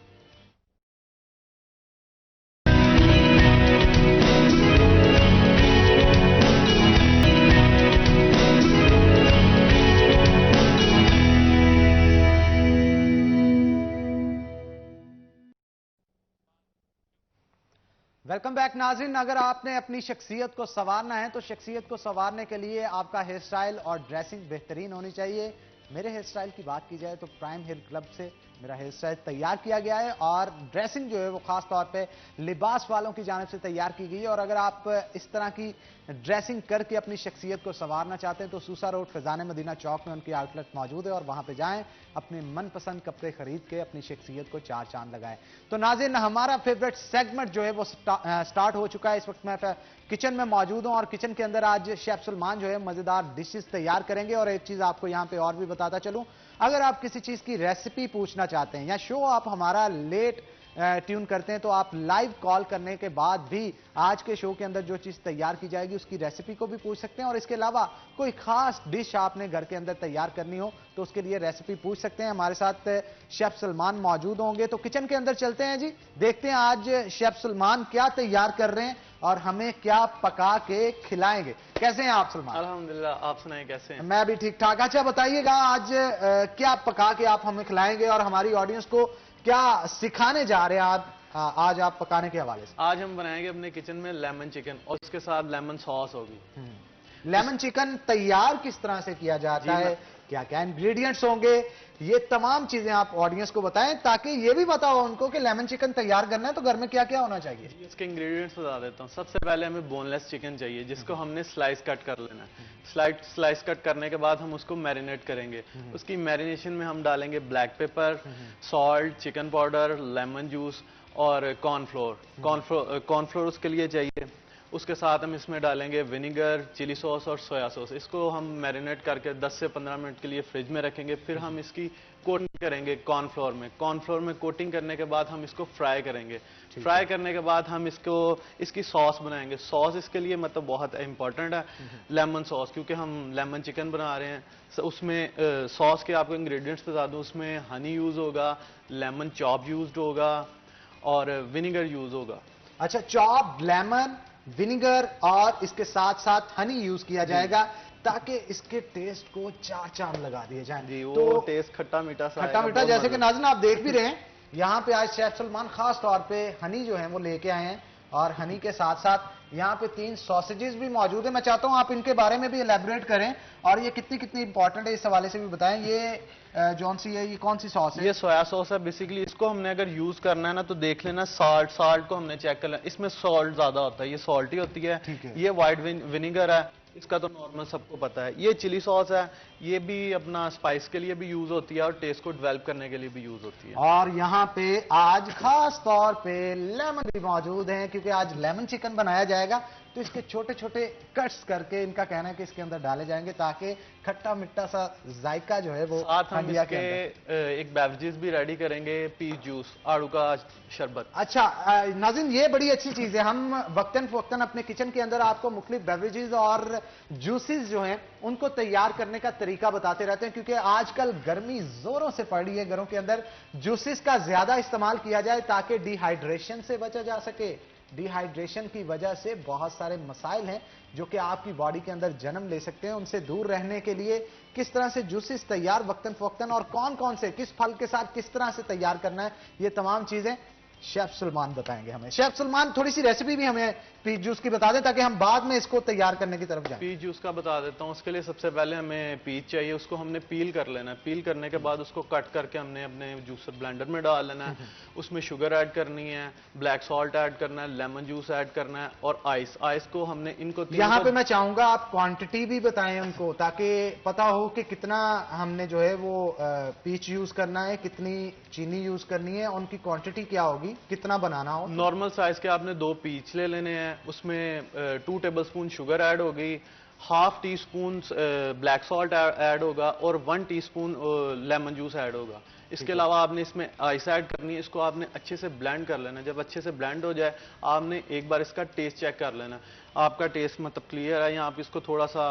वेलकम बैक नाज़रीन। अगर आपने अपनी शख्सियत को संवारना है तो शख्सियत को संवारने के लिए आपका हेयर स्टाइल और ड्रेसिंग बेहतरीन होनी चाहिए। मेरे हेयर स्टाइल की बात की जाए तो प्राइम हेयर क्लब से मेरा हेयर स्टाइल तैयार किया गया है और ड्रेसिंग जो है वो खास तौर पे लिबास वालों की जानिब से तैयार की गई है। और अगर आप इस तरह की ड्रेसिंग करके अपनी शख्सियत को संवारना चाहते हैं तो सूसा रोड फैजान मदीना चौक में उनकी आउटलेट मौजूद है और वहां पे जाएं, अपने मनपसंद कपड़े खरीद के अपनी शख्सियत को 4 चांद लगाएं। तो नाज़रीन, हमारा फेवरेट सेगमेंट जो है वो स्टार्ट हो चुका है। इस वक्त मैं किचन में मौजूद हूं और किचन के अंदर आज शेफ सलमान जो है मजेदार डिशेस तैयार करेंगे। और एक चीज आपको यहां पे और भी बताता चलूं, अगर आप किसी चीज की रेसिपी पूछना चाहते हैं या शो आप हमारा लेट ट्यून करते हैं तो आप लाइव कॉल करने के बाद भी आज के शो के अंदर जो चीज तैयार की जाएगी उसकी रेसिपी को भी पूछ सकते हैं। और इसके अलावा कोई खास डिश आपने घर के अंदर तैयार करनी हो तो उसके लिए रेसिपी पूछ सकते हैं। हमारे साथ शेफ सलमान मौजूद होंगे, तो किचन के अंदर चलते हैं जी, देखते हैं आज शेफ सलमान क्या तैयार कर रहे हैं और हमें क्या पका के खिलाएंगे। कैसे हैं आप सलमान? अल्हम्दुलिल्लाह, आप सुनाएं कैसे हैं? मैं भी ठीक ठाक। अच्छा बताइएगा, आज क्या पका के आप हमें खिलाएंगे और हमारी ऑडियंस को क्या सिखाने जा रहे हैं आज आप पकाने के हवाले से? आज हम बनाएंगे अपने किचन में लेमन चिकन और उसके साथ लेमन सॉस होगी। लेमन चिकन तैयार किस तरह से किया जाता है, क्या क्या इंग्रेडिएंट्स होंगे, ये तमाम चीजें आप ऑडियंस को बताएं ताकि ये भी पता हो उनको कि लेमन चिकन तैयार करना है तो घर में क्या क्या होना चाहिए। इसके इंग्रेडिएंट्स बता देता हूँ। सबसे पहले हमें बोनलेस चिकन चाहिए जिसको हमने स्लाइस कट कर लेना है। स्लाइस कट करने के बाद हम उसको मैरिनेट करेंगे। उसकी मैरिनेशन में हम डालेंगे black pepper, salt, chicken powder, lemon juice और कॉर्नफ्लोर। कॉर्नफ्लोर उसके लिए चाहिए। उसके साथ हम इसमें डालेंगे विनेगर, चिली सॉस और सोया सॉस। इसको हम मैरिनेट करके 10 से 15 मिनट के लिए फ्रिज में रखेंगे। फिर हम इसकी कोटिंग करेंगे कॉर्नफ्लोर में। कॉर्नफ्लोर में कोटिंग करने के बाद हम इसको फ्राई करेंगे। फ्राई करने के बाद हम इसकी सॉस बनाएंगे। सॉस इसके लिए मतलब बहुत इंपॉर्टेंट है, लेमन सॉस, क्योंकि हम लेमन चिकन बना रहे हैं। उसमें सॉस के आपको इंग्रेडिएंट्स बता दूं, उसमें हनी यूज होगा, लेमन चॉप यूज होगा और विनेगर यूज होगा। अच्छा, चॉप लेमन, विनेगर और इसके साथ साथ हनी यूज किया जाएगा ताकि इसके टेस्ट को 4 चांद लगा दिए जाएं। जी, वो तो टेस्ट खट्टा मीठा सा खट्टा मीठा, जैसे कि नाज़रीन आप देख भी रहे हैं यहाँ पे आज शेफ सलमान खास तौर पे हनी जो है वो लेके आए हैं और हनी के साथ साथ यहाँ पे 3 सॉसेजेस भी मौजूद है। मैं चाहता हूँ आप इनके बारे में भी एलैबोरेट करें और ये कितनी कितनी इंपॉर्टेंट है इस हवाले से भी बताएं। ये जौन सी है, ये कौन सी सॉस है? ये सोया सॉस है। बेसिकली इसको हमने अगर यूज करना है ना तो देख लेना साल्ट को हमने चेक करना। इसमें सॉल्ट ज्यादा होता है, ये सॉल्टी होती है। ये व्हाइट विनेगर है, इसका तो नॉर्मल सबको पता है। ये चिली सॉस है, ये भी अपना स्पाइस के लिए भी यूज होती है और टेस्ट को डेवलप करने के लिए भी यूज होती है। और यहाँ पे आज खास तौर पे लेमन भी मौजूद हैं, क्योंकि आज लेमन चिकन बनाया जाएगा। तो इसके छोटे छोटे कट्स करके इनका कहना है कि इसके अंदर डाले जाएंगे ताकि खट्टा मिट्टा सा जायका जो है वो साथ हम हंडिया इसके के अंदर। एक बेवरेजेस भी रेडी करेंगे, पीच जूस, आड़ू का शरबत। अच्छा नाज़रीन, ये बड़ी अच्छी चीज है। हम वक्तन फवक्तन अपने किचन के अंदर आपको मुख्तलिफ बेवरेजेस और जूसेस जो हैं उनको तैयार करने का तरीका बताते रहते हैं, क्योंकि आजकल गर्मी जोरों से पड़ रही है। घरों के अंदर जूसेस का ज्यादा इस्तेमाल किया जाए ताकि डिहाइड्रेशन से बचा जा सके। डिहाइड्रेशन की वजह से बहुत सारे मसाइल हैं जो कि आपकी बॉडी के अंदर जन्म ले सकते हैं। उनसे दूर रहने के लिए किस तरह से जूसेस तैयार वक्तन फवक्तन और कौन कौन से किस फल के साथ किस तरह से तैयार करना है, ये तमाम चीजें शेफ सुलेमान बताएंगे हमें। शेफ सुलेमान, थोड़ी सी रेसिपी भी हमें पीच जूस की बता दें ताकि हम बाद में इसको तैयार करने की तरफ जाएं। पीच जूस का बता देता हूँ। उसके लिए सबसे पहले हमें पीच चाहिए, उसको हमने पील कर लेना है। पील करने के बाद उसको कट करके हमने अपने जूसर ब्लेंडर में डाल लेना है। उसमें शुगर ऐड करनी है, ब्लैक सॉल्ट ऐड करना है, लेमन जूस ऐड करना है और आइस। आइस को हमने इनको यहां पे मैं चाहूंगा आप क्वांटिटी भी बताएं उनको, ताकि पता हो कि कितना हमने जो है वो पीच यूज करना है, कितनी चीनी यूज करनी है, उनकी क्वांटिटी क्या होगी, कितना बनाना हो। नॉर्मल साइज के आपने 2 पीच ले लेने हैं। उसमें 2 टेबलस्पून शुगर ऐड होगी, half tea spoon black salt add होगा और 1 टीस्पून लेमन जूस ऐड होगा। इसके अलावा आपने इसमें आइस ऐड करनी है। इसको आपने अच्छे से ब्लेंड कर लेना है। जब अच्छे से ब्लेंड हो जाए आपने एक बार इसका टेस्ट चेक कर लेना है। आपका टेस्ट मतलब क्लियर है या आप इसको थोड़ा सा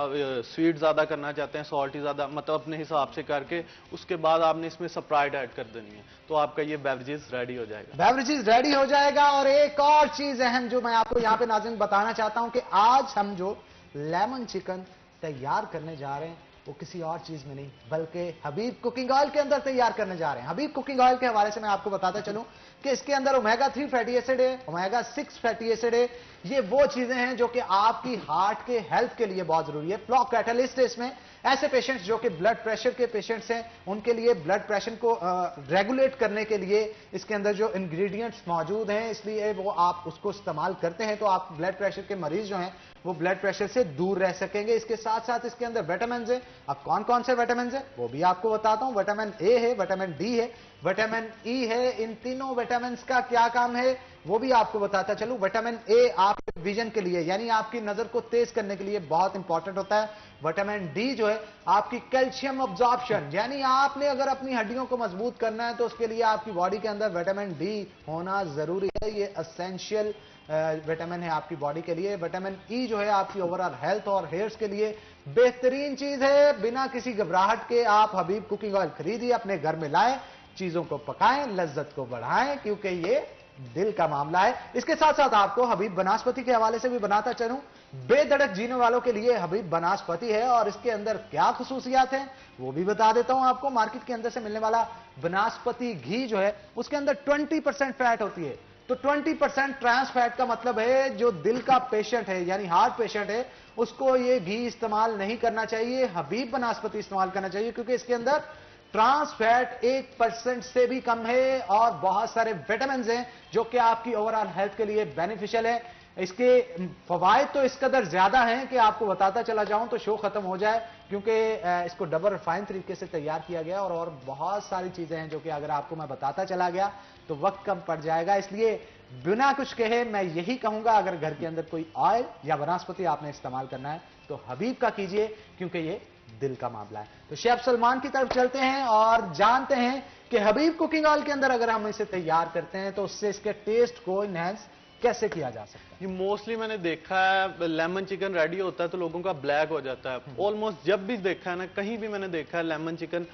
स्वीट ज्यादा करना चाहते हैं, सॉल्टी ज्यादा, मतलब अपने हिसाब से करके उसके बाद आपने इसमें स्प्राइट ऐड कर देनी है। तो आपका ये बेवरेजेस रेडी हो जाएगा। बेवरेजेस रेडी हो जाएगा। और एक और चीज अहम जो मैं आपको यहाँ पे नाज़रीन बताना चाहता हूं कि आज हम जो लेमन चिकन तैयार करने जा रहे हैं वो किसी और चीज में नहीं बल्कि हबीब कुकिंग ऑयल के अंदर तैयार करने जा रहे हैं। हबीब कुकिंग ऑयल के हवाले से मैं आपको बताता चलूं कि इसके अंदर ओमेगा 3 फैटी एसिड है, ओमेगा 6 फैटी एसिड है। ये वो चीजें हैं जो कि आपकी हार्ट के हेल्थ के लिए बहुत जरूरी है। फ्लॉक कैटलिस्ट है इसमें। ऐसे पेशेंट्स जो कि ब्लड प्रेशर के पेशेंट्स हैं उनके लिए ब्लड प्रेशर को रेगुलेट करने के लिए इसके अंदर जो इंग्रेडिएंट्स मौजूद हैं, इसलिए वो आप उसको इस्तेमाल करते हैं तो आप ब्लड प्रेशर के मरीज जो हैं वो ब्लड प्रेशर से दूर रह सकेंगे। इसके साथ साथ इसके अंदर विटामिन है। अब कौन कौन से विटामिन है वो भी आपको बताता हूं। विटामिन ए है, विटामिन डी है, विटामिन ई है। इन तीनों विटामिन का क्या काम है वो भी आपको बताता चलूं। विटामिन ए आपके विजन के लिए यानी आपकी नजर को तेज करने के लिए बहुत इंपॉर्टेंट होता है। विटामिन डी जो है आपकी कैल्शियम अब्जॉर्प्शन, यानी आपने अगर अपनी हड्डियों को मजबूत करना है तो उसके लिए आपकी बॉडी के अंदर विटामिन डी होना जरूरी है। ये एसेंशियल विटामिन है आपकी बॉडी के लिए। विटामिन ई जो है आपकी ओवरऑल हेल्थ और हेयर्स के लिए बेहतरीन चीज है। बिना किसी घबराहट के आप हबीब कुकिंग ऑयल खरीदिए, अपने घर में लाएं, चीजों को पकाएं, लज्जत को बढ़ाएं, क्योंकि ये दिल का मामला है। इसके साथ साथ आपको हबीब बनास्पति के हवाले से भी बनाता चलूं। बेधड़क जीने वालों के लिए हबीब बनास्पति है और इसके अंदर क्या खुसूसियात हैं वो भी बता देता हूं आपको। मार्केट के अंदर से मिलने वाला बनास्पति घी जो है उसके अंदर 20% फैट होती है। तो 20% ट्रांस फैट का मतलब है जो दिल का पेशेंट है यानी हार्ट पेशेंट है उसको ये घी इस्तेमाल नहीं करना चाहिए, हबीब बनास्पति इस्तेमाल करना चाहिए, क्योंकि इसके अंदर ट्रांस फैट 1% से भी कम है और बहुत सारे विटामिन हैं जो कि आपकी ओवरऑल हेल्थ के लिए बेनिफिशियल है। इसके फवायद तो इस कदर ज्यादा हैं कि आपको बताता चला जाऊं तो शो खत्म हो जाए, क्योंकि इसको डबल रिफाइन तरीके से तैयार किया गया और बहुत सारी चीजें हैं जो कि अगर आपको मैं बताता चला गया तो वक्त कम पड़ जाएगा। इसलिए बिना कुछ कहे मैं यही कहूंगा, अगर घर के अंदर कोई ऑयल या वनस्पति आपने इस्तेमाल करना है तो हबीब का कीजिए, क्योंकि ये दिल का मामला है। तो शेफ सलमान की तरफ चलते हैं और जानते हैं कि हबीब कुकिंग ऑयल के अंदर अगर हम इसे तैयार करते हैं तो उससे इसके टेस्ट को इनहेंस कैसे किया जा सकता है। ये मोस्टली मैंने देखा है लेमन चिकन रेडी होता है तो लोगों का ब्लैक हो जाता है। ऑलमोस्ट जब भी देखा है ना, कहीं भी मैंने देखा है लेमन चिकन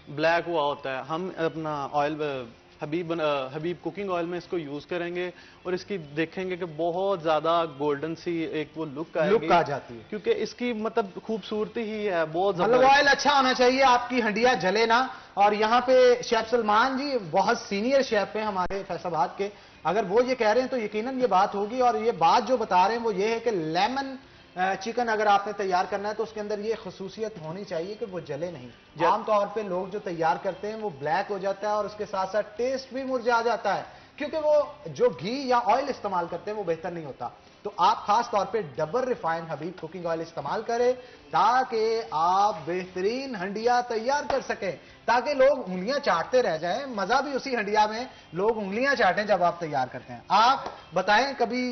ब्लैक हुआ होता है। हम अपना ऑयल हबीब कुकिंग ऑयल में इसको यूज करेंगे और इसकी देखेंगे कि बहुत ज्यादा गोल्डन सी एक वो लुक आ जाती है, क्योंकि इसकी मतलब खूबसूरती ही है बहुत मतलब ऑयल अच्छा होना चाहिए, आपकी हंडिया जले ना। और यहाँ पे शेफ सलमान जी बहुत सीनियर शेफ हैं हमारे फैसलाबाद के, अगर वो ये कह रहे हैं तो यकीनन ये बात होगी। और ये बात जो बता रहे हैं वो ये है कि लेमन चिकन अगर आपने तैयार करना है तो उसके अंदर ये खसूसियत होनी चाहिए कि वो जले नहीं। आमतौर पे लोग जो तैयार करते हैं वो ब्लैक हो जाता है और उसके साथ साथ टेस्ट भी मुरझा जाता है, क्योंकि वो जो घी या ऑयल इस्तेमाल करते हैं वो बेहतर नहीं होता। तो आप खास तौर पे डबल रिफाइंड हबीब कुकिंग ऑयल इस्तेमाल करें ताकि आप बेहतरीन हंडिया तैयार कर सकें, ताकि लोग उंगलियां चाटते रह जाएं। मजा भी उसी हंडिया में लोग उंगलियां चाटें जब आप तैयार करते हैं। आप बताएं कभी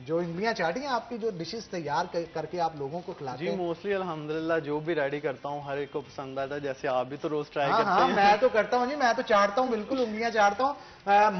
जो उंगलियां चाटी हैं आपकी, जो डिशेस तैयार करके आप लोगों को खिलाते जी हैं? मोस्टली अल्हम्दुलिल्लाह जो भी रेडी करता हूँ हर एक को पसंद आता है। जैसे आप भी तो रोज ट्राई करते हाँ, हैं। मैं तो करता हूँ जी, मैं तो चाटता हूँ, बिल्कुल उंगलियां चाटता हूँ।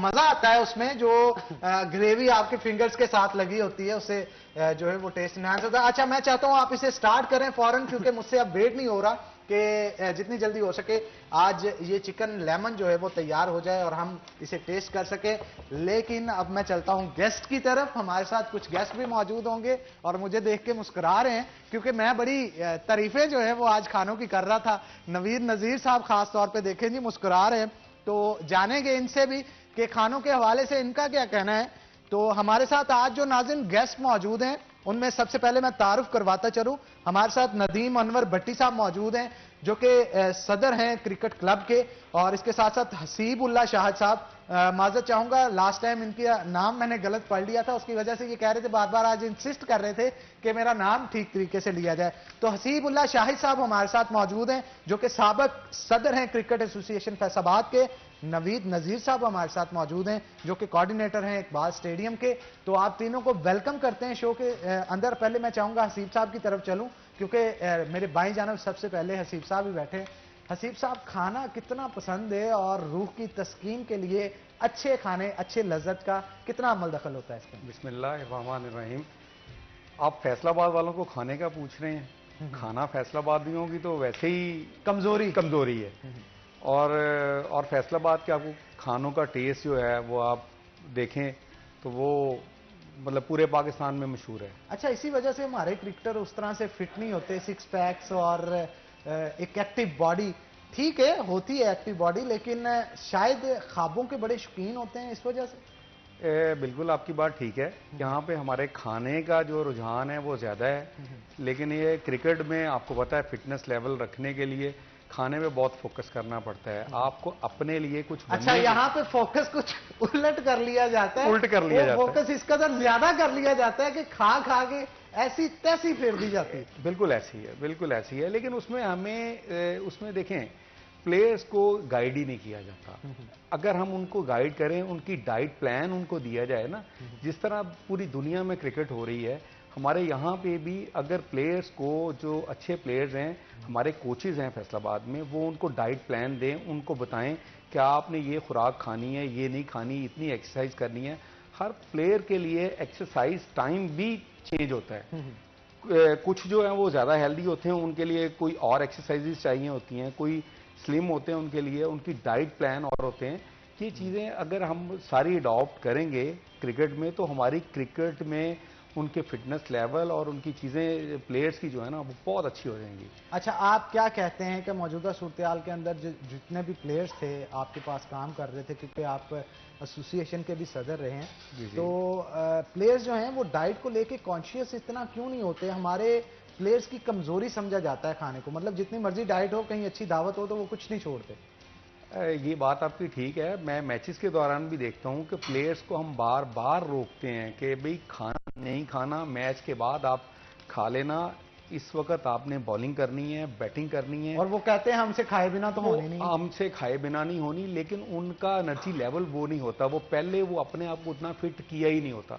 मजा आता है उसमें, जो ग्रेवी आपके फिंगर्स के साथ लगी होती है उससे जो है वो टेस्ट एनहांस होता है। अच्छा, मैं चाहता हूँ आप इसे स्टार्ट करें फौरन, क्योंकि मुझसे अब वेट नहीं हो रहा कि जितनी जल्दी हो सके आज ये चिकन लेमन जो है वो तैयार हो जाए और हम इसे टेस्ट कर सके। लेकिन अब मैं चलता हूं गेस्ट की तरफ। हमारे साथ कुछ गेस्ट भी मौजूद होंगे और मुझे देख के मुस्कुरा रहे हैं, क्योंकि मैं बड़ी तारीफें जो है वो आज खानों की कर रहा था। नवीद नजीर साहब खास तौर पे देखें जी मुस्कुरा रहे हैं, तो जानेंगे इनसे भी कि खानों के हवाले से इनका क्या कहना है। तो हमारे साथ आज जो नाज़रीन गेस्ट मौजूद हैं उनमें सबसे पहले मैं तारुफ करवाता चलूं। हमारे साथ नदीम अनवर भट्टी साहब मौजूद हैं जो कि सदर हैं क्रिकेट क्लब के, और इसके साथ साथ हसीब उल्लाह शाहिद साहब। माजरत चाहूंगा, लास्ट टाइम इनका नाम मैंने गलत पढ़ लिया था, उसकी वजह से ये कह रहे थे, बार बार आज इंसिस्ट कर रहे थे कि मेरा नाम ठीक तरीके से लिया जाए। तो हसीब उल्लाह शाहिद साहब हमारे साथ मौजूद हैं जो कि साबिक सदर हैं क्रिकेट एसोसिएशन फैसलाबाद के। नवीद नजीर साहब हमारे साथ मौजूद हैं जो कि कोऑर्डिनेटर हैं इकबाल स्टेडियम के। तो आप तीनों को वेलकम करते हैं शो के अंदर। पहले मैं चाहूंगा हसीब साहब की तरफ चलूं, क्योंकि मेरे बाईं जानब सबसे पहले हसीब साहब ही बैठे हैं। हसीब साहब, खाना कितना पसंद है और रूह की तस्कीन के लिए अच्छे खाने, अच्छे लज्जत का कितना अमल दखल होता है इसमें? बिस्मिल्लाहिर्रहमानिर्रहीम। आप फैसलाबाद वालों को खाने का पूछ रहे हैं। खाना फैसलाबादियों की तो वैसे ही कमजोरी है, और फैसलाबाद के आपको खानों का टेस्ट जो है वो आप देखें तो वो मतलब पूरे पाकिस्तान में मशहूर है। अच्छा, इसी वजह से हमारे क्रिकेटर उस तरह से फिट नहीं होते, सिक्स पैक्स और एक एक्टिव बॉडी। ठीक है, होती है एक्टिव बॉडी, लेकिन शायद ख्वाबों के बड़े शौकीन होते हैं इस वजह से। बिल्कुल आपकी बात ठीक है। यहाँ पे हमारे खाने का जो रुझान है वो ज़्यादा है, लेकिन ये क्रिकेट में आपको पता है फिटनेस लेवल रखने के लिए खाने में बहुत फोकस करना पड़ता है। आपको अपने लिए कुछ अच्छा, यहाँ पे फोकस कुछ उलट कर लिया जाता है, उल्ट कर लिया जाता है, फोकस इस कदर ज्यादा कर लिया जाता है कि खा खा के ऐसी तैसी फेर दी जाती है। बिल्कुल ऐसी है, बिल्कुल ऐसी है। लेकिन उसमें हमें उसमें देखें, प्लेयर्स को गाइड ही नहीं किया जाता। अगर हम उनको गाइड करें, उनकी डाइट प्लान उनको दिया जाए ना, जिस तरह पूरी दुनिया में क्रिकेट हो रही है, हमारे यहाँ पे भी अगर प्लेयर्स को, जो अच्छे प्लेयर्स हैं, हमारे कोचेज हैं फैसलाबाद में, वो उनको डाइट प्लान दें, उनको बताएं कि आपने ये खुराक खानी है, ये नहीं खानी, इतनी एक्सरसाइज करनी है। हर प्लेयर के लिए एक्सरसाइज टाइम भी चेंज होता है। कुछ जो है वो ज़्यादा हेल्दी होते हैं, उनके लिए कोई और एक्सरसाइजेज चाहिए होती हैं, कोई स्लिम होते हैं, उनके लिए उनकी डाइट प्लान और होते हैं। ये चीज़ें अगर हम सारी अडॉप्ट करेंगे क्रिकेट में, तो हमारी क्रिकेट में उनके फिटनेस लेवल और उनकी चीज़ें प्लेयर्स की जो है ना वो बहुत अच्छी हो जाएंगी। अच्छा, आप क्या कहते हैं कि मौजूदा सूरत-ए-हाल के अंदर जितने भी प्लेयर्स थे आपके पास काम कर रहे थे, क्योंकि आप एसोसिएशन के भी सदर रहे हैं, तो प्लेयर्स जो हैं वो डाइट को लेके कॉन्शियस इतना क्यों नहीं होते? हमारे प्लेयर्स की कमजोरी समझा जाता है खाने को, मतलब जितनी मर्जी डाइट हो, कहीं अच्छी दावत हो तो वो कुछ नहीं छोड़ते। ये बात आपकी ठीक है। मैं मैचेस के दौरान भी देखता हूँ कि प्लेयर्स को हम बार बार रोकते हैं कि भाई खाना नहीं खाना, मैच के बाद आप खा लेना, इस वक्त आपने बॉलिंग करनी है, बैटिंग करनी है। और वो कहते हैं हमसे खाए बिना तो होनी नहीं। हमसे खाए बिना नहीं होनी, लेकिन उनका एनर्जी लेवल वो नहीं होता। वो पहले वो अपने आप को उतना फिट किया ही नहीं होता,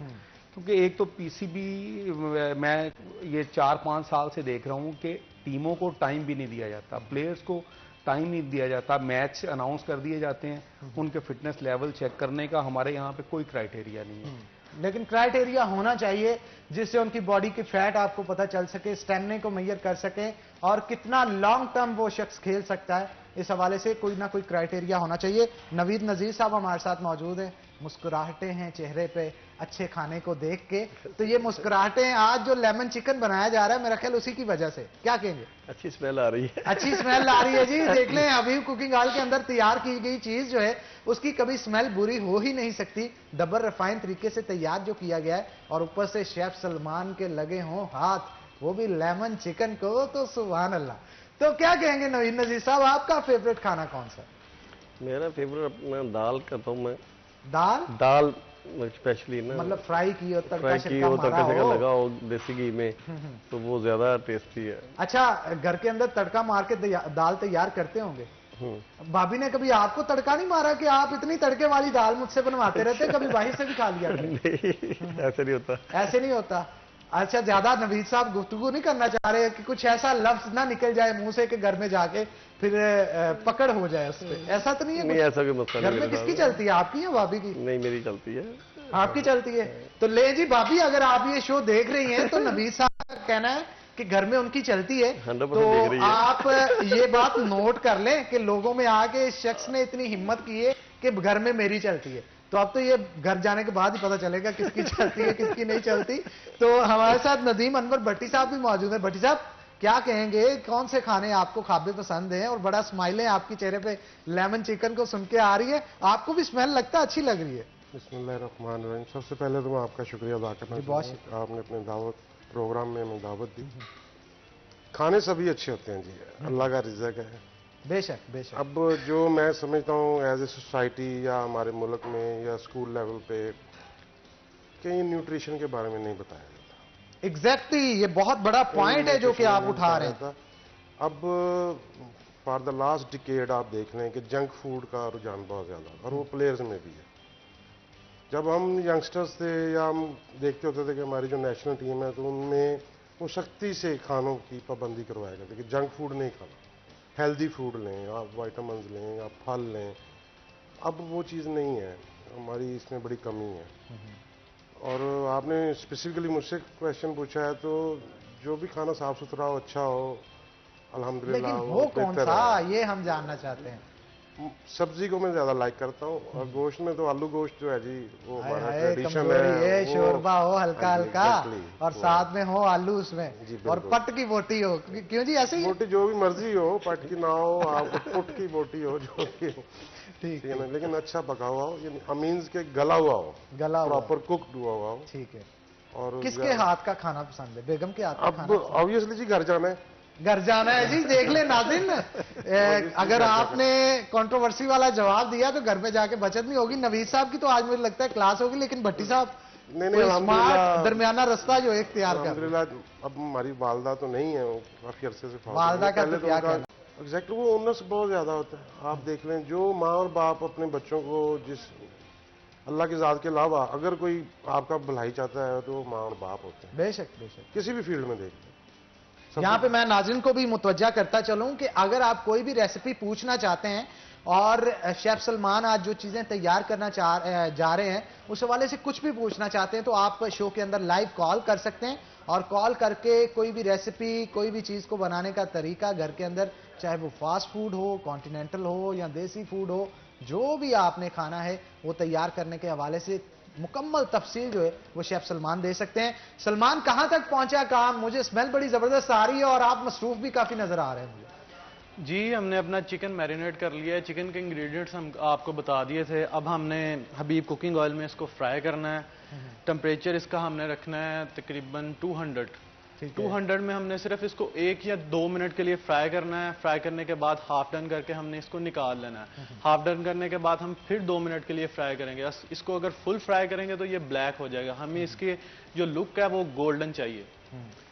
क्योंकि एक तो पीसीबी मैं ये 4-5 साल से देख रहा हूँ कि टीमों को टाइम भी नहीं दिया जाता, प्लेयर्स को टाइम नहीं दिया जाता। मैच अनाउंस कर दिए जाते हैं, उनके फिटनेस लेवल चेक करने का हमारे यहाँ पे कोई क्राइटेरिया नहीं है। लेकिन क्राइटेरिया होना चाहिए जिससे उनकी बॉडी की फैट आपको पता चल सके, स्टेमिना को मेजर कर सके, और कितना लॉन्ग टर्म वो शख्स खेल सकता है। इस हवाले से कोई ना कोई क्राइटेरिया होना चाहिए। नवीद नजीर साहब हमारे साथ मौजूद हैं, मुस्कुराहटें हैं चेहरे पे अच्छे खाने को देख के। तो ये मुस्कुराहटें, आज जो लेमन चिकन बनाया जा रहा है मेरा ख्याल उसी की वजह से, क्या कहेंगे? अच्छी स्मेल आ रही है। अच्छी स्मेल आ रही है जी। देख लें, अभी कुकिंग ऑयल के अंदर तैयार की गई चीज जो है उसकी कभी स्मेल बुरी हो ही नहीं सकती। डबल रिफाइन तरीके से तैयार जो किया गया है, और ऊपर से शेफ सलमान के लगे हों हाथ, वो भी लेमन चिकन को, तो सुभान अल्लाह। तो क्या कहेंगे नवीद नजीर साहब, आपका फेवरेट खाना कौन सा? मेरा फेवरेट अपना दाल कहता हूँ मैं। दाल? दाल स्पेशली ना, मतलब फ्राई की हो, तड़का फ्राई की शिड़का हो, मारा तड़का हो। लगा हो देसी घी में, तो वो ज्यादा टेस्टी है। अच्छा, घर के अंदर तड़का मार के दाल तैयार करते होंगे। भाभी ने कभी आपको तड़का नहीं मारा कि आप इतनी तड़के वाली दाल मुझसे बनवाते रहते, कभी बाहर से भी खा लिया करें? नहीं, ऐसे नहीं होता। ऐसे नहीं होता। अच्छा, ज्यादा नवीद साहब गुफ्तगू नहीं करना चाह रहे कि कुछ ऐसा लफ्ज ना निकल जाए मुंह से कि घर में जाके फिर पकड़ हो जाए उस पे, ऐसा तो नहीं है? नहीं, ऐसा कोई मसला घर नहीं में मेरे किसकी साथ। चलती है, आपकी या भाभी की? नहीं, मेरी चलती है। आपकी चलती है। तो ले जी भाभी, अगर आप ये शो देख रही हैं तो नवीद साहब का कहना है कि घर में उनकी चलती है। 100% तो देख रही है। आप ये बात नोट कर लें कि लोगों में आके इस शख्स ने इतनी हिम्मत की है कि घर में मेरी चलती है। तो अब तो ये घर जाने के बाद ही पता चलेगा किसकी चलती है किसकी नहीं चलती। तो हमारे साथ नदीम अनवर भट्टी साहब भी मौजूद है। भट्टी साहब, क्या कहेंगे, कौन से खाने आपको खाबे पसंद हैं? और बड़ा स्माइल है आपकी चेहरे पे, लेमन चिकन को सुन के आ रही है, आपको भी स्मेल लगता है अच्छी लग रही है। बिस्मिल्लाहिर्रहमानिर्रहीम। सबसे पहले तो मैं आपका शुक्रिया अदा करना बहुत चाहूँगा, आपने अपने दावत प्रोग्राम में हमें दावत दी। खाने सभी अच्छे होते हैं जी, अल्लाह का रिज़्क़ है। बेशक बेशक। अब जो मैं समझता हूँ एज ए सोसाइटी या हमारे मुल्क में या स्कूल लेवल पे कहीं न्यूट्रिशन के बारे में नहीं बताया जाता। एग्जैक्टली, ये बहुत बड़ा पॉइंट है जो कि आप उठा रहे हैं। अब फॉर द लास्ट डिकेड आप देख लें कि जंक फूड का रुझान बहुत ज़्यादा, और वो प्लेयर्स में भी है। जब हम यंगस्टर्स थे या हम देखते होते थे कि हमारी जो नेशनल टीम है, तो उनमें वो सख्ती से खानों की पाबंदी करवाया करते कि जंक फूड नहीं खाना, हेल्दी फूड लें, आप वाइटामिन लें, आप फल लें। अब वो चीज़ नहीं है, हमारी इसमें बड़ी कमी है। और आपने स्पेसिफिकली मुझसे क्वेश्चन पूछा है, तो जो भी खाना साफ सुथरा हो, अच्छा हो, अल्हम्दुलिल्लाह। लेकिन वो कौन बेहतर सा, है। ये हम जानना चाहते हैं। सब्जी को मैं ज्यादा लाइक करता हूँ, और गोश्त में तो आलू गोश्त जो है जी, वो हमारा हाय, ट्रेडिशन कमजोरी है, है। शोरबा हो हल्का हाँ जी, हल्का, exactly, और वो साथ में हो आलू उसमें, जी, और बिल्कुल। पट की बोटी हो। क्यों जी, ऐसे ही है? बोटी जो भी मर्जी हो, पट की ना हो, आप पुट की बोटी हो, जो भी हो, ठीक है ना, लेकिन अच्छा पका हुआ हो, अमीन्स के गला हुआ हो, गला हुआ। प्रॉपर कुकड हुआ हो। ठीक है। और किसके हाथ का खाना पसंद है? बेगम के हाथ का अब खाना पसंद ऑब्वियसली जी घर जाना है। घर जाना है जी। देख ले नाज़रीन, अगर आपने कंट्रोवर्सी वाला जवाब दिया तो घर में जाके बचत नहीं होगी। नवीद साहब की तो आज मुझे लगता है क्लास होगी, लेकिन भट्टी साहब नहीं कोई अल्हम्दुलिल्लाह, स्मार्ट दरमियाना रास्ता जो इख्तियार कर रहे हैं। अल्हम्दुलिल्लाह। अब हमारी वालदा तो नहीं है, वो काफी अरसे से फौत वालदा है। का पहले तो क्या उनका कहना? एग्जैक्टली वो उन्नस बहुत ज्यादा होता है। आप देख लें, जो माँ और बाप अपने बच्चों को जिस अल्लाह की ज़ात के अलावा अगर कोई आपका भलाई चाहता है, तो माँ और बाप होते हैं। बेशक बेशक। किसी भी फील्ड में देख लें। यहाँ पे मैं नाज़रीन को भी मुतवज्जा करता चलूं कि अगर आप कोई भी रेसिपी पूछना चाहते हैं, और शेफ सलमान आज जो चीजें तैयार करना जा रहे हैं, उस हवाले से कुछ भी पूछना चाहते हैं, तो आप शो के अंदर लाइव कॉल कर सकते हैं। और कॉल करके कोई भी रेसिपी, कोई भी चीज को बनाने का तरीका घर के अंदर, चाहे वो फास्ट फूड हो, कॉन्टिनेंटल हो या देसी फूड हो, जो भी आपने खाना है वो तैयार करने के हवाले से मुकम्मल तफसील जो है वो शेफ सलमान दे सकते हैं। सलमान, कहां तक पहुंचा काम? मुझे स्मेल बड़ी जबरदस्त आ रही है और आप मसरूफ भी काफी नजर आ रहे हैं मुझे। जी, हमने अपना चिकन मैरिनेट कर लिया है। चिकन के इंग्रेडिएंट्स हम आपको बता दिए थे। अब हमने हबीब कुकिंग ऑयल में इसको फ्राई करना है। टेम्परेचर इसका हमने रखना है तकरीबन 200। 200 में हमने सिर्फ इसको 1 या 2 मिनट के लिए फ्राई करना है। फ्राई करने के बाद हाफ डन करके हमने इसको निकाल लेना है। हाफ डन करने के बाद हम फिर 2 मिनट के लिए फ्राई करेंगे। इसको अगर फुल फ्राई करेंगे तो ये ब्लैक हो जाएगा। हमें इसकी जो लुक है वो गोल्डन चाहिए।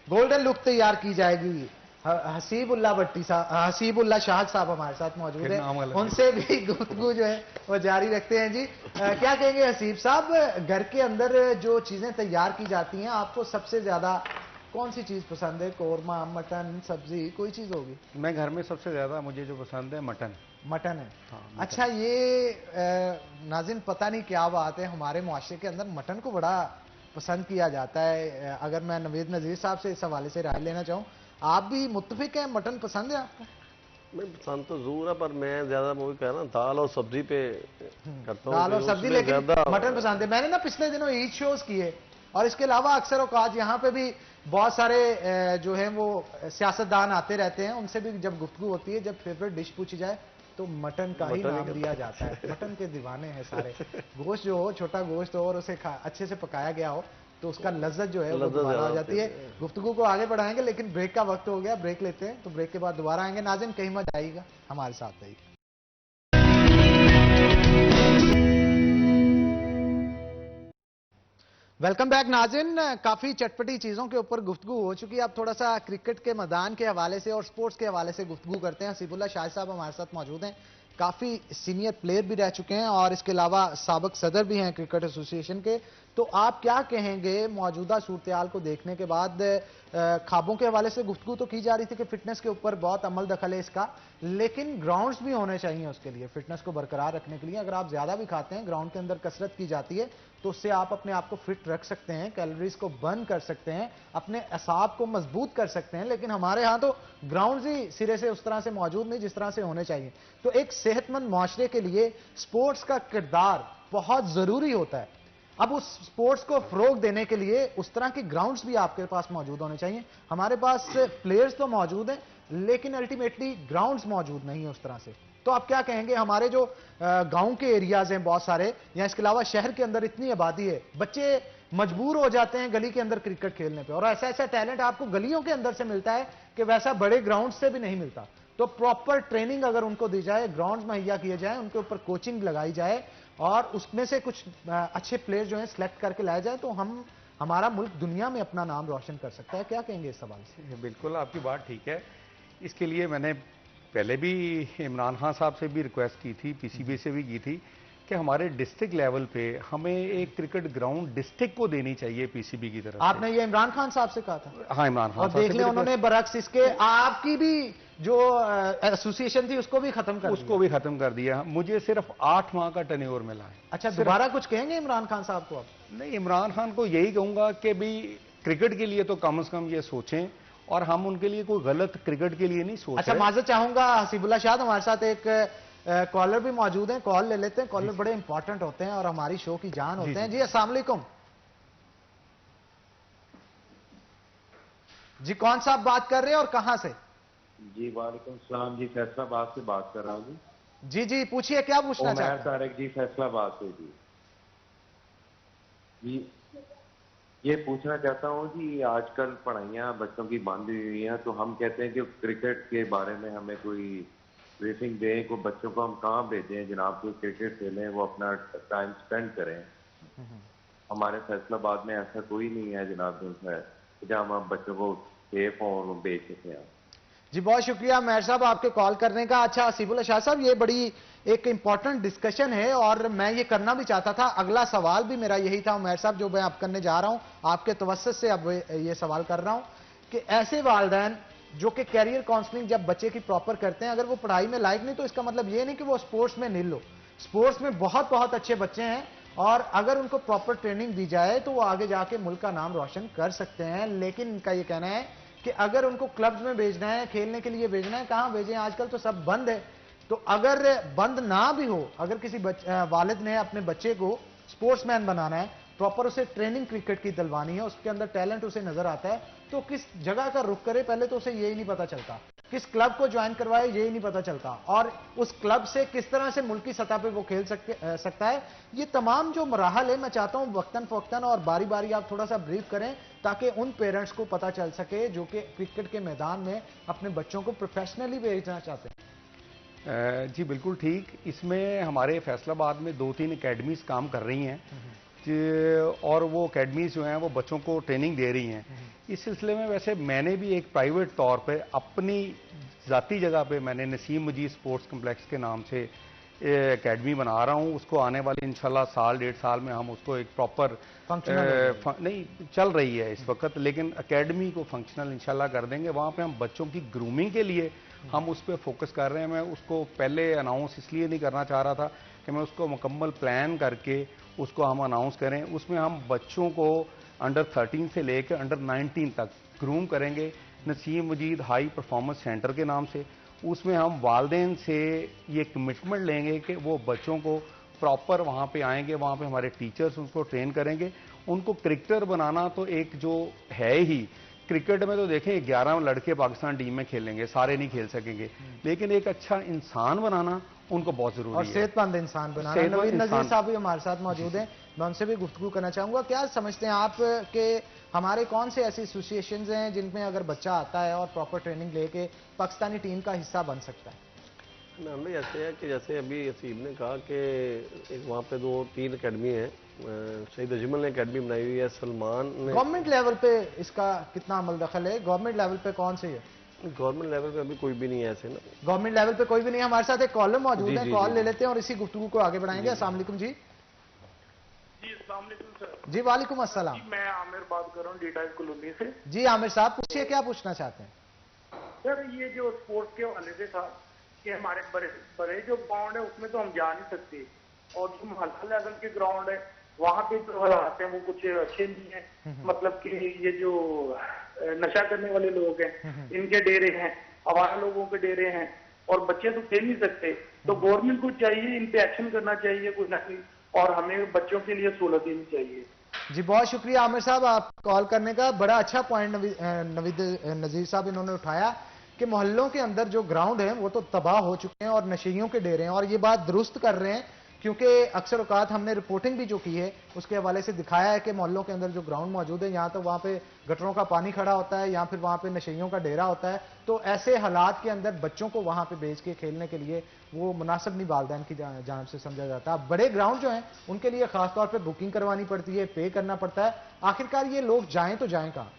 गोल्डन लुक तैयार की जाएगी। हसीबुल्लाह भट्टी साहब, हसीबुल्लाह शाह साहब हमारे साथ मौजूद हैं, उनसे भी गुफ्तगू जो है वो जारी रखते हैं जी। क्या कहेंगे हसीब साहब, घर के अंदर जो चीजें तैयार की जाती हैं, आपको सबसे ज्यादा कौन सी चीज पसंद है? कौरमा, मटन, सब्जी, कोई चीज होगी? मैं घर में सबसे ज्यादा मुझे जो पसंद है मटन। मटन है। हाँ, मटन। अच्छा, ये नाज़रीन पता नहीं क्या बात है, हमारे मुआशरे के अंदर मटन को बड़ा पसंद किया जाता है। अगर मैं नवीद नज़ीर साहब से इस हवाले से राय लेना चाहूँ, आप भी मुत्तफिक हैं, मटन पसंद है आपको? मैं पसंद तो जरूर है, पर मैं ज्यादा वो कह रहा दाल और सब्जी पे करता हूँ। दाल और सब्जी, लेकिन मटन पसंद है। मैंने ना पिछले दिनों ईद शोज किए, और इसके अलावा अक्सर औकात यहाँ पे भी बहुत सारे जो है वो सियासतदान आते रहते हैं, उनसे भी जब गुफ्तगू होती है, जब फेवरेट डिश पूछी जाए तो मटन का ही नाम दिया जाता है। मटन के दीवाने हैं सारे। गोश्त जो हो, छोटा गोश्त हो और उसे अच्छे से पकाया गया हो, तो उसका लज्जत जो है वो दोबारा हो जाती है। गुफ्तगू को आगे बढ़ाएंगे, लेकिन ब्रेक का वक्त हो गया, ब्रेक लेते हैं, तो ब्रेक के बाद दोबारा आएंगे। नाज़रीन, कहीं मत जाइएगा, हमारे साथ रहिए। वेलकम बैक नाज़रीन। काफी चटपटी चीजों के ऊपर गुफ्तगू हो चुकी है। अब थोड़ा सा क्रिकेट के मैदान के हवाले से और स्पोर्ट्स के हवाले से गुफ्तगू करते हैं। हसीबुल्लाह शाह साहब हमारे साथ मौजूद हैं, काफी सीनियर प्लेयर भी रह चुके हैं और इसके अलावा साबिक सदर भी हैं क्रिकेट एसोसिएशन के। तो आप क्या कहेंगे मौजूदा सूरत-ए-हाल को देखने के बाद? ख्वाबों के हवाले से गुफ्तगू तो की जा रही थी कि फिटनेस के ऊपर बहुत अमल दखल है इसका, लेकिन ग्राउंड्स भी होने चाहिए उसके लिए, फिटनेस को बरकरार रखने के लिए। अगर आप ज्यादा भी खाते हैं, ग्राउंड के अंदर कसरत की जाती है, तो उससे आप अपने आप को फिट रख सकते हैं, कैलोरीज को बर्न कर सकते हैं, अपने असाब को मजबूत कर सकते हैं। लेकिन हमारे यहाँ तो ग्राउंड ही सिरे से उस तरह से मौजूद नहीं जिस तरह से होने चाहिए। तो एक सेहतमंद माशरे के लिए स्पोर्ट्स का किरदार बहुत जरूरी होता है। अब उस स्पोर्ट्स को फरोग देने के लिए उस तरह के ग्राउंड्स भी आपके पास मौजूद होने चाहिए। हमारे पास प्लेयर्स तो मौजूद हैं, लेकिन अल्टीमेटली ग्राउंड्स मौजूद नहीं है उस तरह से। तो आप क्या कहेंगे? हमारे जो गांव के एरियाज हैं बहुत सारे, या इसके अलावा शहर के अंदर इतनी आबादी है, बच्चे मजबूर हो जाते हैं गली के अंदर क्रिकेट खेलने पे, और ऐसा ऐसा टैलेंट आपको गलियों के अंदर से मिलता है कि वैसा बड़े ग्राउंड से भी नहीं मिलता। तो प्रॉपर ट्रेनिंग अगर उनको दी जाए, ग्राउंड मुहैया किए जाए, उनके ऊपर कोचिंग लगाई जाए और उसमें से कुछ अच्छे प्लेयर जो हैं सिलेक्ट करके लाए जाए, तो हमारा मुल्क दुनिया में अपना नाम रोशन कर सकता है। क्या कहेंगे इस सवाल से? बिल्कुल आपकी बात ठीक है। इसके लिए मैंने पहले भी इमरान खान साहब से भी रिक्वेस्ट की थी, पीसीबी से भी की थी कि हमारे डिस्ट्रिक्ट लेवल पे हमें एक क्रिकेट ग्राउंड डिस्ट्रिक्ट को देनी चाहिए पीसीबी की तरफ। आपने ये इमरान खान साहब से कहा था? हाँ, इमरान खान और देख लिया उन्होंने बरक्स इसके आपकी भी जो एसोसिएशन थी उसको भी खत्म कर दिया। मुझे सिर्फ 8 माह का टेन्योर मिला है। अच्छा, दोबारा कुछ कहेंगे इमरान खान साहब को आप? नहीं, इमरान खान को यही कहूंगा कि भाई क्रिकेट के लिए तो कम से कम ये सोचें, और हम उनके लिए कोई गलत क्रिकेट के लिए नहीं सोच रहे। अच्छा, माजरत चाहूंगा, हसीबुल्लाह शाह हमारे साथ एक कॉलर भी मौजूद हैं, कॉल ले लेते हैं। कॉलर बड़े इंपॉर्टेंट होते हैं और हमारी शो की जान होते हैं। जी अस्सलाम वालेकुम। जी कौन सा आप बात कर रहे हैं और कहां से? जी वालेकुम सलाम जी, फैसलाबाद से बात कर रहा हूँ जी। जी पूछिए, क्या पूछना चाहते हैं? तारिक जी, फैसलाबाद से जी ये पूछना चाहता हूँ कि आजकल पढ़ाइयाँ बच्चों की बंद हुई हैं, तो हम कहते हैं कि क्रिकेट के बारे में हमें कोई ब्रीफिंग दें, को बच्चों को हम कहाँ भेजें जनाब, कोई क्रिकेट खेलें, वो अपना टाइम स्पेंड करें। हमारे फैसलाबाद में ऐसा कोई नहीं है जनाब जो है जहाँ हम बच्चों को सेफ और भेज सकें। जी बहुत शुक्रिया मेहर साहब आपके कॉल करने का। अच्छा हसीबुल्लाह शाह साहब, ये बड़ी एक इंपॉर्टेंट डिस्कशन है और मैं ये करना भी चाहता था। अगला सवाल भी मेरा यही था मेहर साहब, जो मैं अब करने जा रहा हूं, आपके तवस्सुत से अब ये सवाल कर रहा हूं कि ऐसे वालिदैन जो कि कैरियर काउंसलिंग जब बच्चे की प्रॉपर करते हैं, अगर वो पढ़ाई में लायक नहीं, तो इसका मतलब ये नहीं कि वो स्पोर्ट्स में नहीं लो। स्पोर्ट्स में बहुत बहुत अच्छे बच्चे हैं और अगर उनको प्रॉपर ट्रेनिंग दी जाए तो वो आगे जाके मुल्क का नाम रोशन कर सकते हैं। लेकिन इनका ये कहना है कि अगर उनको क्लब्स में भेजना है, खेलने के लिए भेजना है, कहां भेजें? आजकल तो सब बंद है। तो अगर बंद ना भी हो, अगर किसी वालिद ने अपने बच्चे को स्पोर्ट्समैन बनाना है, प्रॉपर उसे ट्रेनिंग क्रिकेट की दिलवानी है, उसके अंदर टैलेंट उसे नजर आता है, तो किस जगह का रुख करे? पहले तो उसे यही नहीं पता चलता, किस क्लब को ज्वाइन करवाए यही नहीं पता चलता, और उस क्लब से किस तरह से मुल्की सतह पे वो खेल सकता है। ये तमाम जो मराहल है, मैं चाहता हूं वक्तन फवक्तन और बारी बारी आप थोड़ा सा ब्रीफ करें, ताकि उन पेरेंट्स को पता चल सके जो कि क्रिकेट के मैदान में अपने बच्चों को प्रोफेशनली भेजना चाहते हैं। जी बिल्कुल ठीक। इसमें हमारे फैसलाबाद में 2-3 एकेडमीज काम कर रही हैं और वो एकेडमीज जो हैं वो बच्चों को ट्रेनिंग दे रही हैं। इस सिलसिले में वैसे मैंने भी एक प्राइवेट तौर पे अपनी ज़ाती जगह पे मैंने नसीम मजीद स्पोर्ट्स कम्प्लेक्स के नाम से एकेडमी बना रहा हूँ। उसको आने वाले इंशाल्लाह 1.5 साल में हम उसको एक प्रॉपर नहीं चल रही है इस वक्त, लेकिन एकेडमी को फंक्शनल इंशाल्लाह कर देंगे। वहाँ पे हम बच्चों की ग्रूमिंग के लिए हम उस पर फोकस कर रहे हैं। मैं उसको पहले अनाउंस इसलिए नहीं करना चाह रहा था कि मैं उसको मुकम्मल प्लान करके उसको हम अनाउंस करें। उसमें हम बच्चों को अंडर 13 से लेकर अंडर 19 तक ग्रूम करेंगे नसीम मजीद हाई परफॉर्मेंस सेंटर के नाम से। उसमें हम वालिदैन से ये कमिटमेंट लेंगे कि वो बच्चों को प्रॉपर वहाँ पे आएंगे, वहाँ पे हमारे टीचर्स उनको ट्रेन करेंगे। उनको क्रिकेटर बनाना तो एक जो है ही, क्रिकेट में तो देखें 11 लड़के पाकिस्तान टीम में खेलेंगे, सारे नहीं खेल सकेंगे, लेकिन एक अच्छा इंसान बनाना उनको बहुत जरूरी है और सेहतमंद इंसान बनाना। नवीद नजीर साहब भी हमारे साथ मौजूद हैं, मैं उनसे भी गुफ्तगू करना चाहूंगा। क्या समझते हैं आप कि हमारे कौन से ऐसी एसोसिएशंस हैं जिनमें अगर बच्चा आता है और प्रॉपर ट्रेनिंग लेके पाकिस्तानी टीम का हिस्सा बन सकता है? नाम भी ऐसे है कि जैसे अभी असीब ने कहा कि एक वहाँ पे 2-3 एकेडमी है शहीद अजमल ने अकेडमी बनाई हुई है, सलमान ने। गवर्नमेंट लेवल पे इसका कितना अमल दखल है? गवर्नमेंट लेवल पे कौन सी है? गवर्नमेंट लेवल पे अभी कोई भी नहीं है ऐसे ना। गवर्नमेंट लेवल पे कोई भी नहीं है। हमारे साथ एक कॉलर मौजूद जी, है, जी, कॉल जी। ले लेते हैं और इसी गुफ्तगू को आगे बढ़ाएंगे। अस्सलाम वालेकुम जी। जी अस्सलाम वालेकुम सर। जी वालेकुम अस्सलाम। जी मैं आमिर बात कर रहा हूँ डेटा कॉलोनी से। जी आमिर साहब पूछिए, क्या पूछना चाहते हैं? सर ये जो स्पोर्ट्स के हवाले से था कि हमारे बड़े बड़े जो ग्राउंड है उसमें तो हम जा नहीं सकते, और जो मोहल्ला लेवल के ग्राउंड है वहाँ पे जो हालात हैं वो कुछ अच्छे नहीं है। मतलब कि ये जो नशा करने वाले लोग हैं इनके डेरे हैं, आवारा लोगों के डेरे हैं, और बच्चे तो खेल नहीं सकते। तो गवर्नमेंट को चाहिए इन पे एक्शन करना चाहिए कुछ ना कुछ, और हमें बच्चों के लिए सहूलत देनी चाहिए। जी बहुत शुक्रिया आमिर साहब आप कॉल करने का। बड़ा अच्छा पॉइंट नवीद नजीर साहब इन्होंने उठाया कि मोहल्लों के अंदर जो ग्राउंड है वो तो तबाह हो चुके हैं और नशेइयों के डेरे हैं, और ये बात दुरुस्त कर रहे हैं क्योंकि अक्सर औकात हमने रिपोर्टिंग भी जो की है उसके हवाले से दिखाया है कि मोहल्लों के अंदर जो ग्राउंड मौजूद है यहाँ तो वहाँ पे गटरों का पानी खड़ा होता है या फिर वहाँ पे नशेइयों का डेरा होता है। तो ऐसे हालात के अंदर बच्चों को वहाँ पे भेज के खेलने के लिए वो मुनासिब नहीं वालिदैन की जानिब से समझा जाता है। बड़े ग्राउंड जो हैं उनके लिए खासतौर पर बुकिंग करवानी पड़ती है, पे करना पड़ता है। आखिरकार ये लोग जाएं तो जाएं कहाँ?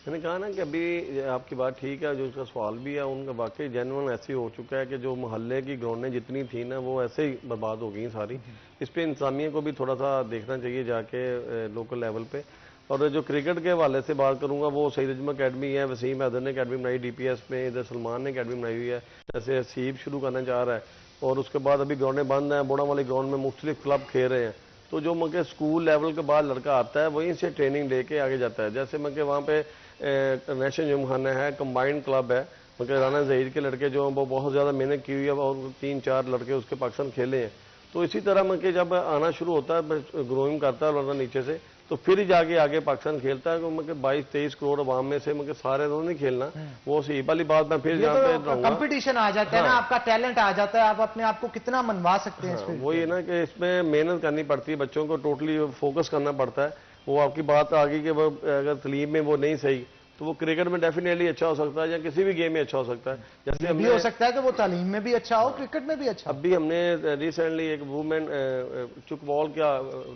मैंने कहा ना कि अभी आपकी बात ठीक है, जो उसका सवाल भी है उनका वाकई जेन्युइन ऐसे हो चुका है कि जो मोहल्ले की ग्राउंडें जितनी थी ना वो ऐसे ही बर्बाद हो गई सारी। इस पे इंतजामिया को भी थोड़ा सा देखना चाहिए जाके लोकल लेवल पे। और जो क्रिकेट के हवाले से बात करूंगा वो सईद अजमल अकेडमी है, वसीम हैदर ने अकेडमी बनाई DPS में, इधर सलमान ने अकेडमी बनाई हुई है, जैसे हसीब शुरू करना चाह रहा है, और उसके बाद अभी ग्राउंडें बंद हैं। बोड़ा वाली ग्राउंड में मुख्तलिफ क्लब खेल रहे हैं। तो जो मतलब स्कूल लेवल के बाद लड़का आता है वहीं से ट्रेनिंग लेके आगे जाता है। जैसे मतलब वहाँ पे नेशनल जिमखाना है, कंबाइंड क्लब है, मतलब राना जहीर के लड़के जो वो बहुत ज़्यादा मेहनत की हुई है और 3-4 लड़के उसके पाकिस्तान खेले हैं। तो इसी तरह मतलब जब आना शुरू होता है, ग्रोइंग करता है लड़का नीचे से, तो फिर ही जाके आगे पाकिस्तान खेलता है। मतलब 22-23 करोड़ अवाम में से मतलब सारे तो नहीं खेलना, वो सही वाली बात मैं फिर यहाँ पे रहूंगा। कंपटीशन आ जाता है ना, आपका टैलेंट आ जाता है, आप अपने आप को कितना मनवा सकते हैं। वही है ना कि इसमें मेहनत करनी पड़ती है, बच्चों को टोटली फोकस करना पड़ता है। वो आपकी बात आ गई कि वो अगर तलीम में वो नहीं सही तो वो क्रिकेट में डेफिनेटली अच्छा हो सकता है या किसी भी गेम में अच्छा हो सकता है। जैसे ये भी हो सकता है कि वो तालीम में भी अच्छा हो, क्रिकेट में भी अच्छा। अभी हमने रिसेंटली एक वुमेन चुकबॉल का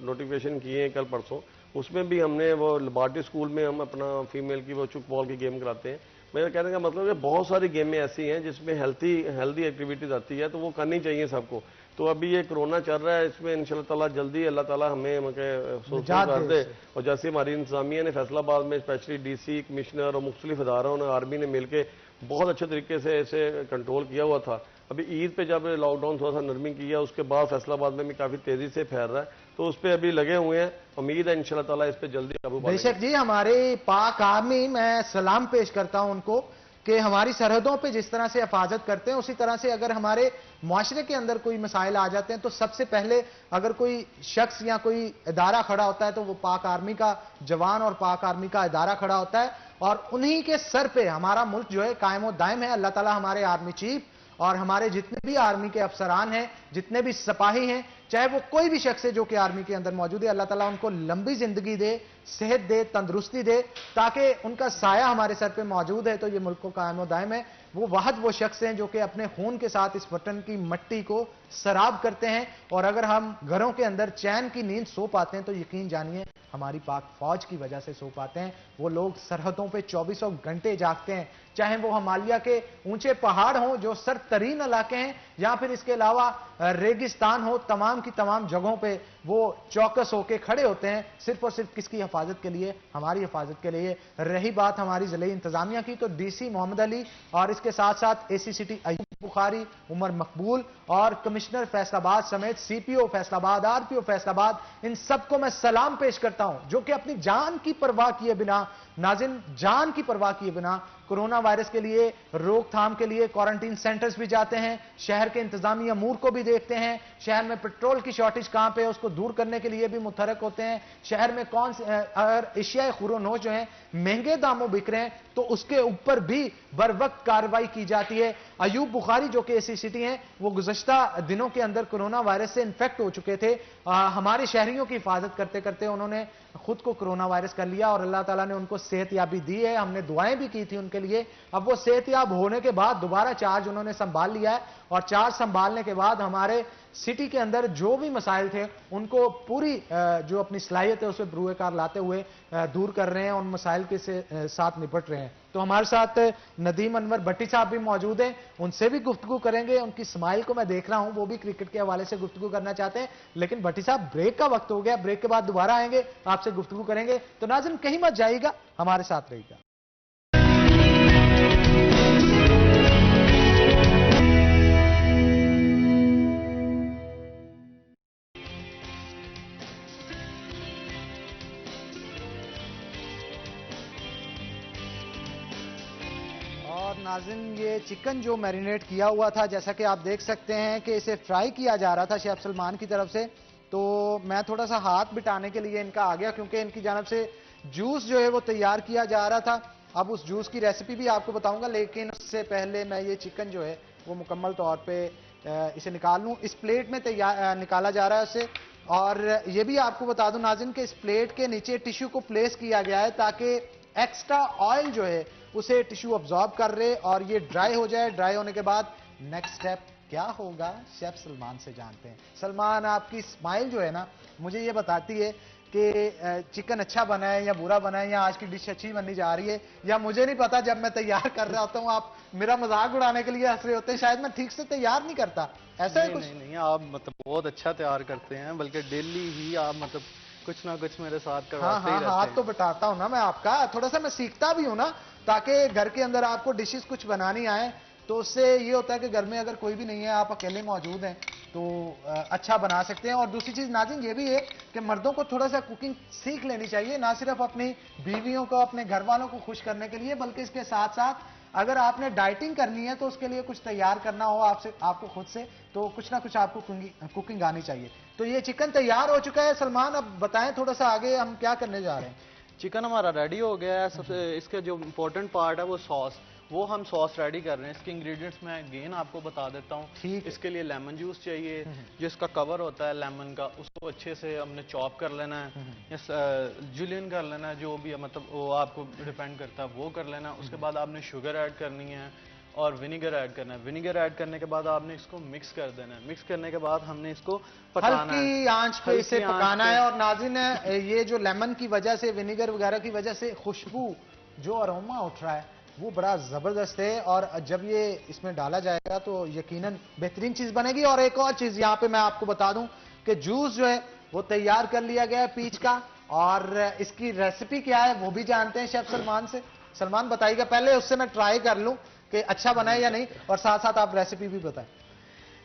नोटिफिकेशन किए हैं कल परसों, उसमें भी हमने वो लेबॉर्ट्री स्कूल में हम अपना फीमेल की वो चुकबॉल की गेम कराते हैं। मेरा कहने का मतलब है बहुत सारी गेमें ऐसी हैं जिसमें हेल्दी एक्टिविटीज आती है, तो वो करनी चाहिए सबको। तो अभी ये कोरोना चल रहा है, इसमें इंशाल्लाह ताला जल्दी अल्लाह ताला हमें कर दे। और जैसे हमारी इंतजामिया ने फैसलाबाद में स्पेशली DC कमिश्नर और मुख्तलिफ इदारों ने आर्मी ने मिलकर बहुत अच्छे तरीके से इसे कंट्रोल किया हुआ था। अभी ईद पे जब लॉकडाउन थोड़ा सा नरमी किया उसके बाद फैसलाबाद में भी काफी तेजी से फैल रहा है, तो उस पर अभी लगे हुए हैं। उम्मीद है इंशाल्लाह ताला इस पे जल्दी काबू पाएंगे। बेशक जी, हमारे पाक आर्मी, मैं सलाम पेश करता हूं उनको कि हमारी सरहदों पे जिस तरह से हिफाजत करते हैं उसी तरह से अगर हमारे मुआशरे के अंदर कोई मसाइल आ जाते हैं तो सबसे पहले अगर कोई शख्स या कोई इदारा खड़ा होता है तो वो पाक आर्मी का जवान और पाक आर्मी का इदारा खड़ा होता है, और उन्हीं के सर पे हमारा मुल्क जो है कायम और दायम है। अल्लाह ताला हमारे आर्मी चीफ और हमारे जितने भी आर्मी के अफसरान हैं, जितने भी सिपाही हैं, चाहे वो कोई भी शख्स है जो कि आर्मी के अंदर मौजूद है, अल्लाह ताला उनको लंबी जिंदगी दे, सेहत दे, तंदुरुस्ती दे, ताकि उनका साया हमारे सर पे मौजूद है तो ये मुल्क को कायम और दायम है। वो वाहद वो शख्स हैं जो कि अपने खून के साथ इस वतन की मिट्टी को सराब करते हैं, और अगर हम घरों के अंदर चैन की नींद सो पाते हैं तो यकीन जानिए हमारी पाक फौज की वजह से सो पाते हैं। वो लोग सरहदों पे 24 घंटे जागते हैं, चाहे वो हिमालय के ऊंचे पहाड़ हों जो सर तरीन इलाके हैं, या फिर इसके अलावा रेगिस्तान हो, तमाम की तमाम जगहों पे वो चौकस होकर खड़े होते हैं, सिर्फ और सिर्फ किसकी हिफाजत के लिए? हमारी हिफाजत के लिए। रही बात हमारी जिले इंतजामिया की, तो DC मोहम्मद अली और इसके साथ साथ ACCT अयूब बुखारी, उमर मकबूल और कमिश्नर फैसलाबाद समेत CPO फैसलाबाद, RPO फैसलाबाद, इन सबको मैं सलाम पेश करता हूं जो कि अपनी जान की परवाह किए बिना, नाज़िन जान की परवाह किए बिना कोरोना वायरस के लिए रोकथाम के लिए क्वारंटीन सेंटर्स भी जाते हैं, शहर के इंतजामी अमूर को भी देखते हैं, शहर में पेट्रोल की शॉर्टेज कहां पे है उसको दूर करने के लिए भी मुतहरक होते हैं, शहर में कौन से अगर एशियाई खुरोनोश जो है महंगे दामों बिक रहे हैं तो उसके ऊपर भी बर वक्त कार्रवाई की जाती है। अयूब बुखारी जो कि ACCT हैं वो गुज़श्ता दिनों के अंदर कोरोना वायरस से इन्फेक्ट हो चुके थे, हमारे शहरियों की हिफाजत करते करते उन्होंने खुद को कोरोना वायरस कर लिया और अल्लाह ताला ने उनको सेहतयाबी दी है, हमने दुआएं भी की थी उनके लिए। अब वो सेहतयाब होने के बाद दोबारा चार्ज उन्होंने संभाल लिया है, और चार्ज संभालने के बाद हमारे सिटी के अंदर जो भी मसाइल थे उनको पूरी जो अपनी सलाहियत है उसे बरूएकार लाते हुए दूर कर रहे हैं, उन मसाइल के साथ निपट रहे हैं। तो हमारे साथ नदीम अनवर भट्टी साहब भी मौजूद हैं, उनसे भी गुफ्तगू करेंगे। उनकी स्माइल को मैं देख रहा हूं, वो भी क्रिकेट के हवाले से गुफ्तगू करना चाहते हैं। लेकिन भट्टी साहब, ब्रेक का वक्त हो गया, ब्रेक के बाद दोबारा आएंगे, आपसे गुफ्तगू करेंगे। तो नाज़रीन कहीं मत जाइएगा, हमारे साथ रहिएगा। नाज़रीन, ये चिकन जो मैरिनेट किया हुआ था, जैसा कि आप देख सकते हैं कि इसे फ्राई किया जा रहा था शेफ सलमान की तरफ से। तो मैं थोड़ा सा हाथ बिटाने के लिए इनका आ गया, क्योंकि इनकी जानब से जूस जो है वो तैयार किया जा रहा था। अब उस जूस की रेसिपी भी आपको बताऊंगा, लेकिन उससे पहले मैं ये चिकन जो है वो मुकम्मल तौर पर इसे निकाल लूँ। इस प्लेट में तैयार निकाला जा रहा है उसे। और ये भी आपको बता दूं नाज़रीन कि इस प्लेट के नीचे टिश्यू को प्लेस किया गया है ताकि एक्स्ट्रा ऑयल जो है उसे टिश्यू अब्सॉर्ब कर रहे और ये ड्राई हो जाए। ड्राई होने के बाद नेक्स्ट स्टेप क्या होगा, शेफ सलमान से जानते हैं। सलमान, आपकी स्माइल जो है ना, मुझे ये बताती है कि चिकन अच्छा बना है या बुरा बना है, या आज की डिश अच्छी बननी जा रही है, या मुझे नहीं पता। जब मैं तैयार कर रहा होता हूँ आप मेरा मजाक उड़ाने के लिए हंस रहे होते हैं, शायद मैं ठीक से तैयार नहीं करता। ऐसा है कुछ? नहीं, आप मतलब बहुत अच्छा तैयार करते हैं, बल्कि डेली ही आप मतलब कुछ ना कुछ मेरे साथ करवाते ही रहते हैं। हाथ तो बटाता हूँ ना मैं आपका, थोड़ा सा मैं सीखता भी हूँ ना, ताकि घर के अंदर आपको डिशेस कुछ बनानी आए। तो उससे ये होता है कि घर में अगर कोई भी नहीं है, आप अकेले मौजूद हैं, तो अच्छा बना सकते हैं। और दूसरी चीज नाज़रीन ये भी है कि मर्दों को थोड़ा सा कुकिंग सीख लेनी चाहिए, ना सिर्फ अपनी बीवियों को, अपने घर वालों को खुश करने के लिए, बल्कि इसके साथ साथ अगर आपने डाइटिंग करनी है तो उसके लिए कुछ तैयार करना हो आपको खुद से, तो कुछ ना कुछ आपको कुकिंग आनी चाहिए। तो ये चिकन तैयार हो चुका है। सलमान, अब बताएं थोड़ा सा आगे हम क्या करने जा रहे हैं। चिकन हमारा रेडी हो गया है। सबसे इसका जो इम्पोर्टेंट पार्ट है वो सॉस, वो हम सॉस रेडी कर रहे हैं। इसके इंग्रेडिएंट्स मैं अगेन आपको बता देता हूँ। इसके लिए लेमन जूस चाहिए, जो इसका कवर होता है लेमन का, उसको अच्छे से हमने चॉप कर लेना है या जुलियन कर लेना है, जो भी मतलब वो आपको डिपेंड करता है, वो कर लेना है। उसके बाद आपने शुगर ऐड करनी है और विनीगर ऐड करना है। विनीगर ऐड करने के बाद आपने इसको मिक्स कर देना है। मिक्स करने के बाद हमने इसको पकाना है, हल्की आंच पे इसे पकाना है। और नाज़रीन, ये जो लेमन की वजह से, विनीगर वगैरह की वजह से खुशबू, जो अरोमा उठ रहा है वो बड़ा जबरदस्त है। और जब ये इसमें डाला जाएगा तो यकीनन बेहतरीन चीज बनेगी। और एक और चीज यहाँ पे मैं आपको बता दूं कि जूस जो है वो तैयार कर लिया गया है पीच का, और इसकी रेसिपी क्या है वो भी जानते हैं शेफ सलमान से। सलमान बताइएगा, पहले उससे मैं ट्राई कर लूं कि अच्छा बना है या नहीं, और साथ साथ आप रेसिपी भी बताएं।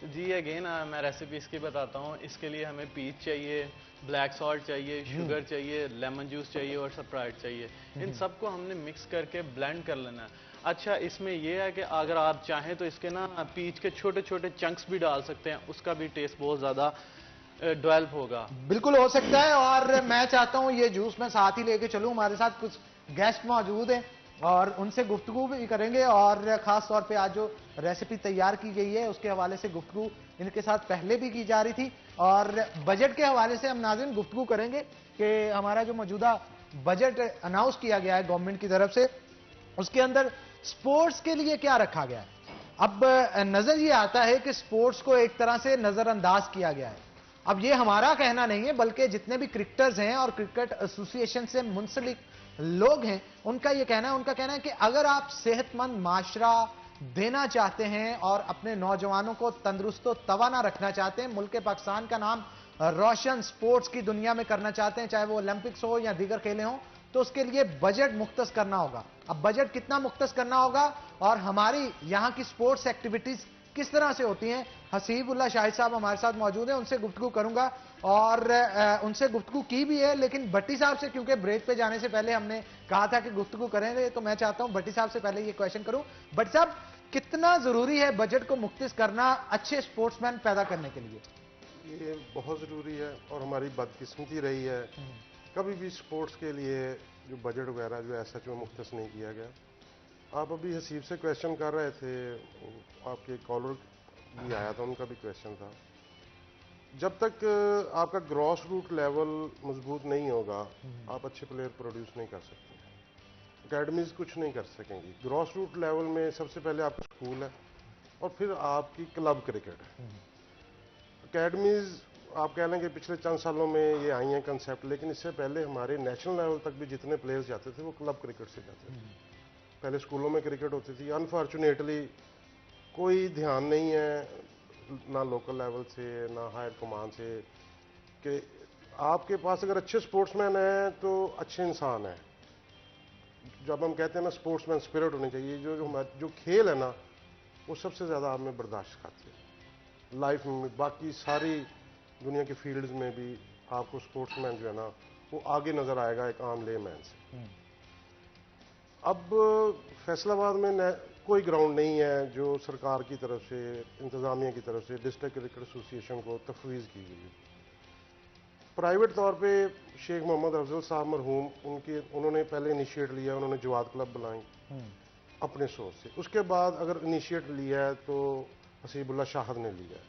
जी अगेन मैं रेसिपी इसकी बताता हूँ। इसके लिए हमें पीच चाहिए, ब्लैक सॉल्ट चाहिए, शुगर चाहिए, लेमन जूस चाहिए और स्प्राइट चाहिए। इन सबको हमने मिक्स करके ब्लेंड कर लेना है। अच्छा, इसमें यह है कि अगर आप चाहें तो इसके ना पीच के छोटे छोटे चंक्स भी डाल सकते हैं, उसका भी टेस्ट बहुत ज्यादा डेवलप होगा। बिल्कुल हो सकता है। और मैं चाहता हूं ये जूस मैं साथ ही लेके चलूं। हमारे साथ कुछ गेस्ट मौजूद हैं और उनसे गुफ्तगू भी करेंगे, और खास तौर पे आज जो रेसिपी तैयार की गई है उसके हवाले से गुफ्तगू इनके साथ पहले भी की जा रही थी। और बजट के हवाले से हम नाज़रीन गुफ्तगू करेंगे कि हमारा जो मौजूदा बजट अनाउंस किया गया है गवर्नमेंट की तरफ से, उसके अंदर स्पोर्ट्स के लिए क्या रखा गया है। अब नजर ये आता है कि स्पोर्ट्स को एक तरह से नजरअंदाज किया गया है। अब ये हमारा कहना नहीं है, बल्कि जितने भी क्रिकेटर्स हैं और क्रिकेट एसोसिएशन से मुंसलिक लोग हैं उनका ये कहना है। उनका कहना है कि अगर आप सेहतमंद माशरा देना चाहते हैं और अपने नौजवानों को तंदुरुस्त तवाना रखना चाहते हैं, मुल्क पाकिस्तान का नाम रोशन स्पोर्ट्स की दुनिया में करना चाहते हैं, चाहे वो ओलंपिक्स हो या दीगर खेलें हों, तो उसके लिए बजट मुख्तस करना होगा। अब बजट कितना मुख्तस करना होगा और हमारी यहाँ की स्पोर्ट्स एक्टिविटीज किस तरह से होती हैं, हसीबुल्लाह शाहिद साहब हमारे साथ मौजूद हैं, उनसे गुफ्तगू करूंगा। और उनसे गुफ्तगू की भी है, लेकिन भट्टी साहब से क्योंकि ब्रेक पे जाने से पहले हमने कहा था कि गुफ्तगू करेंगे, तो मैं चाहता हूं भट्टी साहब से पहले ये क्वेश्चन करूं। भट्टी साहब, कितना जरूरी है बजट को मुख्तस करना अच्छे स्पोर्ट्समैन पैदा करने के लिए? ये बहुत ज़रूरी है और हमारी बदकिस्मती रही है, कभी भी स्पोर्ट्स के लिए जो बजट वगैरह जो ऐसा जो मुख्तस नहीं किया गया। आप अभी हसीब से क्वेश्चन कर रहे थे, आपके कॉलर भी आया था, उनका भी क्वेश्चन था। जब तक आपका ग्रॉस रूट लेवल मजबूत नहीं होगा, आप अच्छे प्लेयर प्रोड्यूस नहीं कर सकते। अकेडमीज कुछ नहीं कर सकेंगी। ग्रॉस रूट लेवल में सबसे पहले आपका स्कूल है और फिर आपकी क्लब क्रिकेट है। अकेडमीज आप कह लें कि पिछले चंद सालों में ये आई हैं कंसेप्ट, लेकिन इससे पहले हमारे नेशनल लेवल तक भी जितने प्लेयर्स जाते थे वो क्लब क्रिकेट से जाते थे। पहले स्कूलों में क्रिकेट होती थी। अनफॉर्चुनेटली कोई ध्यान नहीं है ना लोकल लेवल से ना हायर कमान से कि आपके पास अगर अच्छे स्पोर्ट्समैन हैं तो अच्छे इंसान हैं। जब हम कहते हैं ना स्पोर्ट्समैन स्पिरिट होनी चाहिए, जो खेल है ना वो सबसे ज़्यादा आप में बर्दाश्त सिखाती है लाइफ में। बाकी सारी दुनिया के फील्ड्स में भी आपको स्पोर्ट्समैन जो है ना वो आगे नज़र आएगा एक आम लेमैन से। अब फैसलाबाद में कोई ग्राउंड नहीं है जो सरकार की तरफ से, इंतज़ामिया की तरफ से डिस्ट्रिक्ट क्रिकेट एसोसिएशन को तफवीज़ की गई है। प्राइवेट तौर पे शेख मोहम्मद अफजल साहब मरहूम उन्होंने पहले इनिशिएट लिया, उन्होंने जवाद क्लब बुलाई अपने सोच से। उसके बाद अगर इनिशिएट लिया है तो हसीबुल्ला शाहद ने लिया है।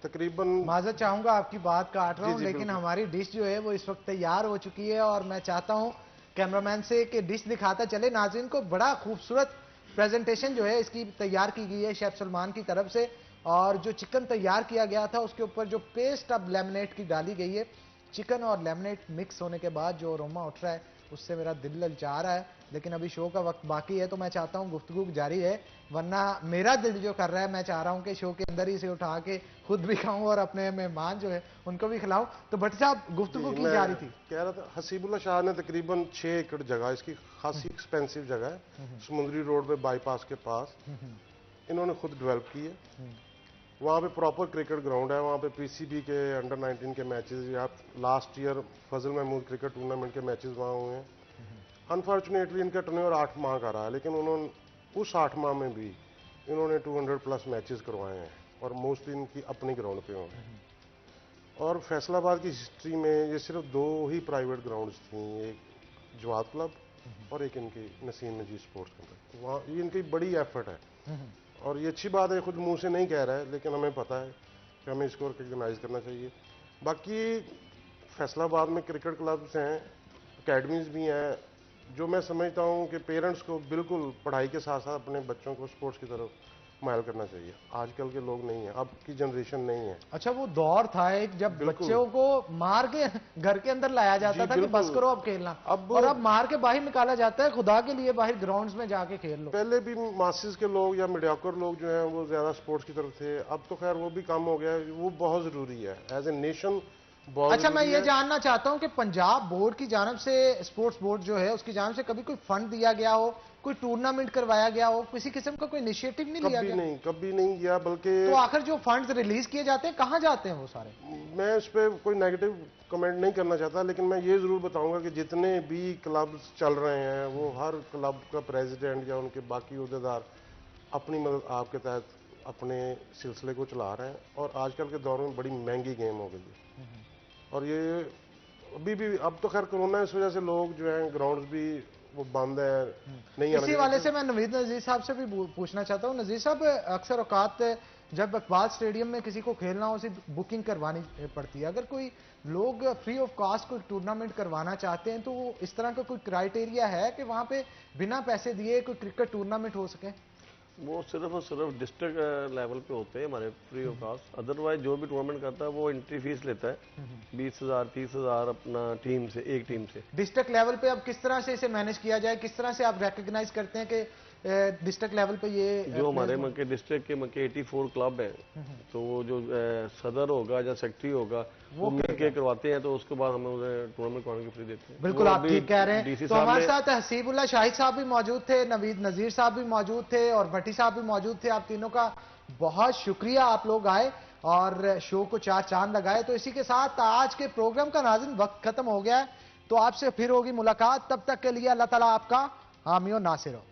तकरीबन माजरत चाहूंगा आपकी बात काट रहा हूं, लेकिन हमारी डिश जो है वो इस वक्त तैयार हो चुकी है और मैं चाहता हूं कैमरामैन से कि डिश दिखाता चले नाज़रीन को। बड़ा खूबसूरत प्रेजेंटेशन जो है इसकी तैयार की गई है शेफ सलमान की तरफ से, और जो चिकन तैयार किया गया था उसके ऊपर जो पेस्ट अब लेमनेट की डाली गई है, चिकन और लेमनेट मिक्स होने के बाद जो अरोमा उठ रहा है उससे मेरा दिल ललचा रहा है। लेकिन अभी शो का वक्त बाकी है तो मैं चाहता हूं गुफ्तगू जारी है, वरना मेरा दिल जो कर रहा है मैं चाह रहा हूं कि शो के अंदर ही से उठा के खुद भी खाऊं और अपने मेहमान जो है उनको भी खिलाऊं। तो भट्ट साहब गुफ्तगू की जा रही थी। कह रहा था हसीबुल्ला शाह ने तकरीबन 6 एकड़ जगह, इसकी खासी एक्सपेंसिव जगह है, समुद्री रोड पे बाईपास के पास इन्होंने खुद डेवलप की है। वहाँ पे प्रॉपर क्रिकेट ग्राउंड है। वहाँ पे पीसीबी के अंडर 19 के मैचेस या लास्ट ईयर फजल महमूद क्रिकेट टूर्नामेंट के मैचेस वहाँ हुए हैं। अनफॉर्चुनेटली इनका टर्नओवर 8 माह का रहा है, लेकिन उन्होंने उस 8 माह में भी इन्होंने 200+ मैचेस करवाए हैं और मोस्टली इनकी अपनी ग्राउंड पे हुए हैं। और फैसलाबाद की हिस्ट्री में ये सिर्फ 2 ही प्राइवेट ग्राउंड्स थी, एक जवाद क्लब और एक इनकी नसीम नजीब स्पोर्ट्स कॉम्प्लेक्स। वहाँ ये इनकी बड़ी एफर्ट है और ये अच्छी बात है, खुद मुंह से नहीं कह रहा है, लेकिन हमें पता है कि हमें इसको रिकग्नाइज करना चाहिए। बाकी फैसलाबाद में क्रिकेट क्लब्स हैं, अकेडमीज भी हैं, जो मैं समझता हूँ कि पेरेंट्स को बिल्कुल पढ़ाई के साथ साथ अपने बच्चों को स्पोर्ट्स की तरफ मायल करना चाहिए। आजकल के लोग नहीं है, अब की जनरेशन नहीं है। अच्छा, वो दौर था एक जब बच्चों को मार के घर के अंदर लाया जाता था कि बस करो अब खेलना, और अब मार के बाहर निकाला जाता है, खुदा के लिए बाहर ग्राउंड्स में जाके खेल लो। पहले भी मासिस के लोग या मीडियाकर लोग जो हैं वो ज्यादा स्पोर्ट्स की तरफ थे, अब तो खैर वो भी कम हो गया है। वो बहुत जरूरी है एज ए नेशन। अच्छा, मैं ये जानना चाहता हूं कि पंजाब बोर्ड की जानब से, स्पोर्ट्स बोर्ड जो है उसकी जानब से कभी कोई फंड दिया गया हो, कोई टूर्नामेंट करवाया गया हो, किसी किस्म का कोई इनिशिएटिव नहीं लिया गया? कभी नहीं किया। बल्कि तो आखिर जो फंड्स रिलीज किए जाते हैं कहां जाते हैं वो सारे? मैं इस पर कोई नेगेटिव कमेंट नहीं करना चाहता, लेकिन मैं ये जरूर बताऊंगा कि जितने भी क्लब्स चल रहे हैं वो हर क्लब का प्रेसिडेंट या उनके बाकी अहदेदार अपनी मदद आपके तहत अपने सिलसिले को चला रहे हैं। और आजकल के दौर में बड़ी महंगी गेम हो गई है और ये अभी भी, अब तो खैर कोरोना इस वजह से लोग जो हैं ग्राउंड्स भी वो बंद है, नहीं। इसी वाले से मैं नवीद नजीर साहब से भी पूछना चाहता हूँ। नजीर साहब, अक्सर औकात जब इकबाल स्टेडियम में किसी को खेलना हो उसे बुकिंग करवानी पड़ती है। अगर कोई लोग फ्री ऑफ कॉस्ट कोई टूर्नामेंट करवाना चाहते हैं तो इस तरह का कोई क्राइटेरिया है कि वहां पे बिना पैसे दिए कोई क्रिकेट टूर्नामेंट हो सके? वो सिर्फ और सिर्फ डिस्ट्रिक्ट लेवल पे होते हैं हमारे फ्री ऑफ कॉस्ट। अदरवाइज जो भी टूर्नामेंट करता है वो एंट्री फीस लेता है 20,000 30,000 अपना टीम से, एक टीम से। डिस्ट्रिक्ट लेवल पे अब किस तरह से इसे मैनेज किया जाए, किस तरह से आप रिकग्नाइज करते हैं कि डिस्ट्रिक्ट लेवल पे ये जो हमारे मक्के डिस्ट्रिक्ट के मक्के 84 क्लब है, तो वो जो सदर होगा या सेक्रेटरी होगा वो मिलके करवाते हैं, तो उसके बाद हमें उन्हें टूर्नामेंट करवाने की फ्री देते हैं। बिल्कुल, आप ठीक कह रहे हैं। तो हमारे साथ हसीबुल्ला शाहिद साहब भी मौजूद थे, नवीद नजीर साहब भी मौजूद थे और भट्टी साहब भी मौजूद थे। आप तीनों का बहुत शुक्रिया, आप लोग आए और शो को 4 चांद लगाए। तो इसी के साथ आज के प्रोग्राम का नाज़रीन वक्त खत्म हो गया है, तो आपसे फिर होगी मुलाकात। तब तक के लिए अल्लाह ताला आपका हामी और नासिर हो।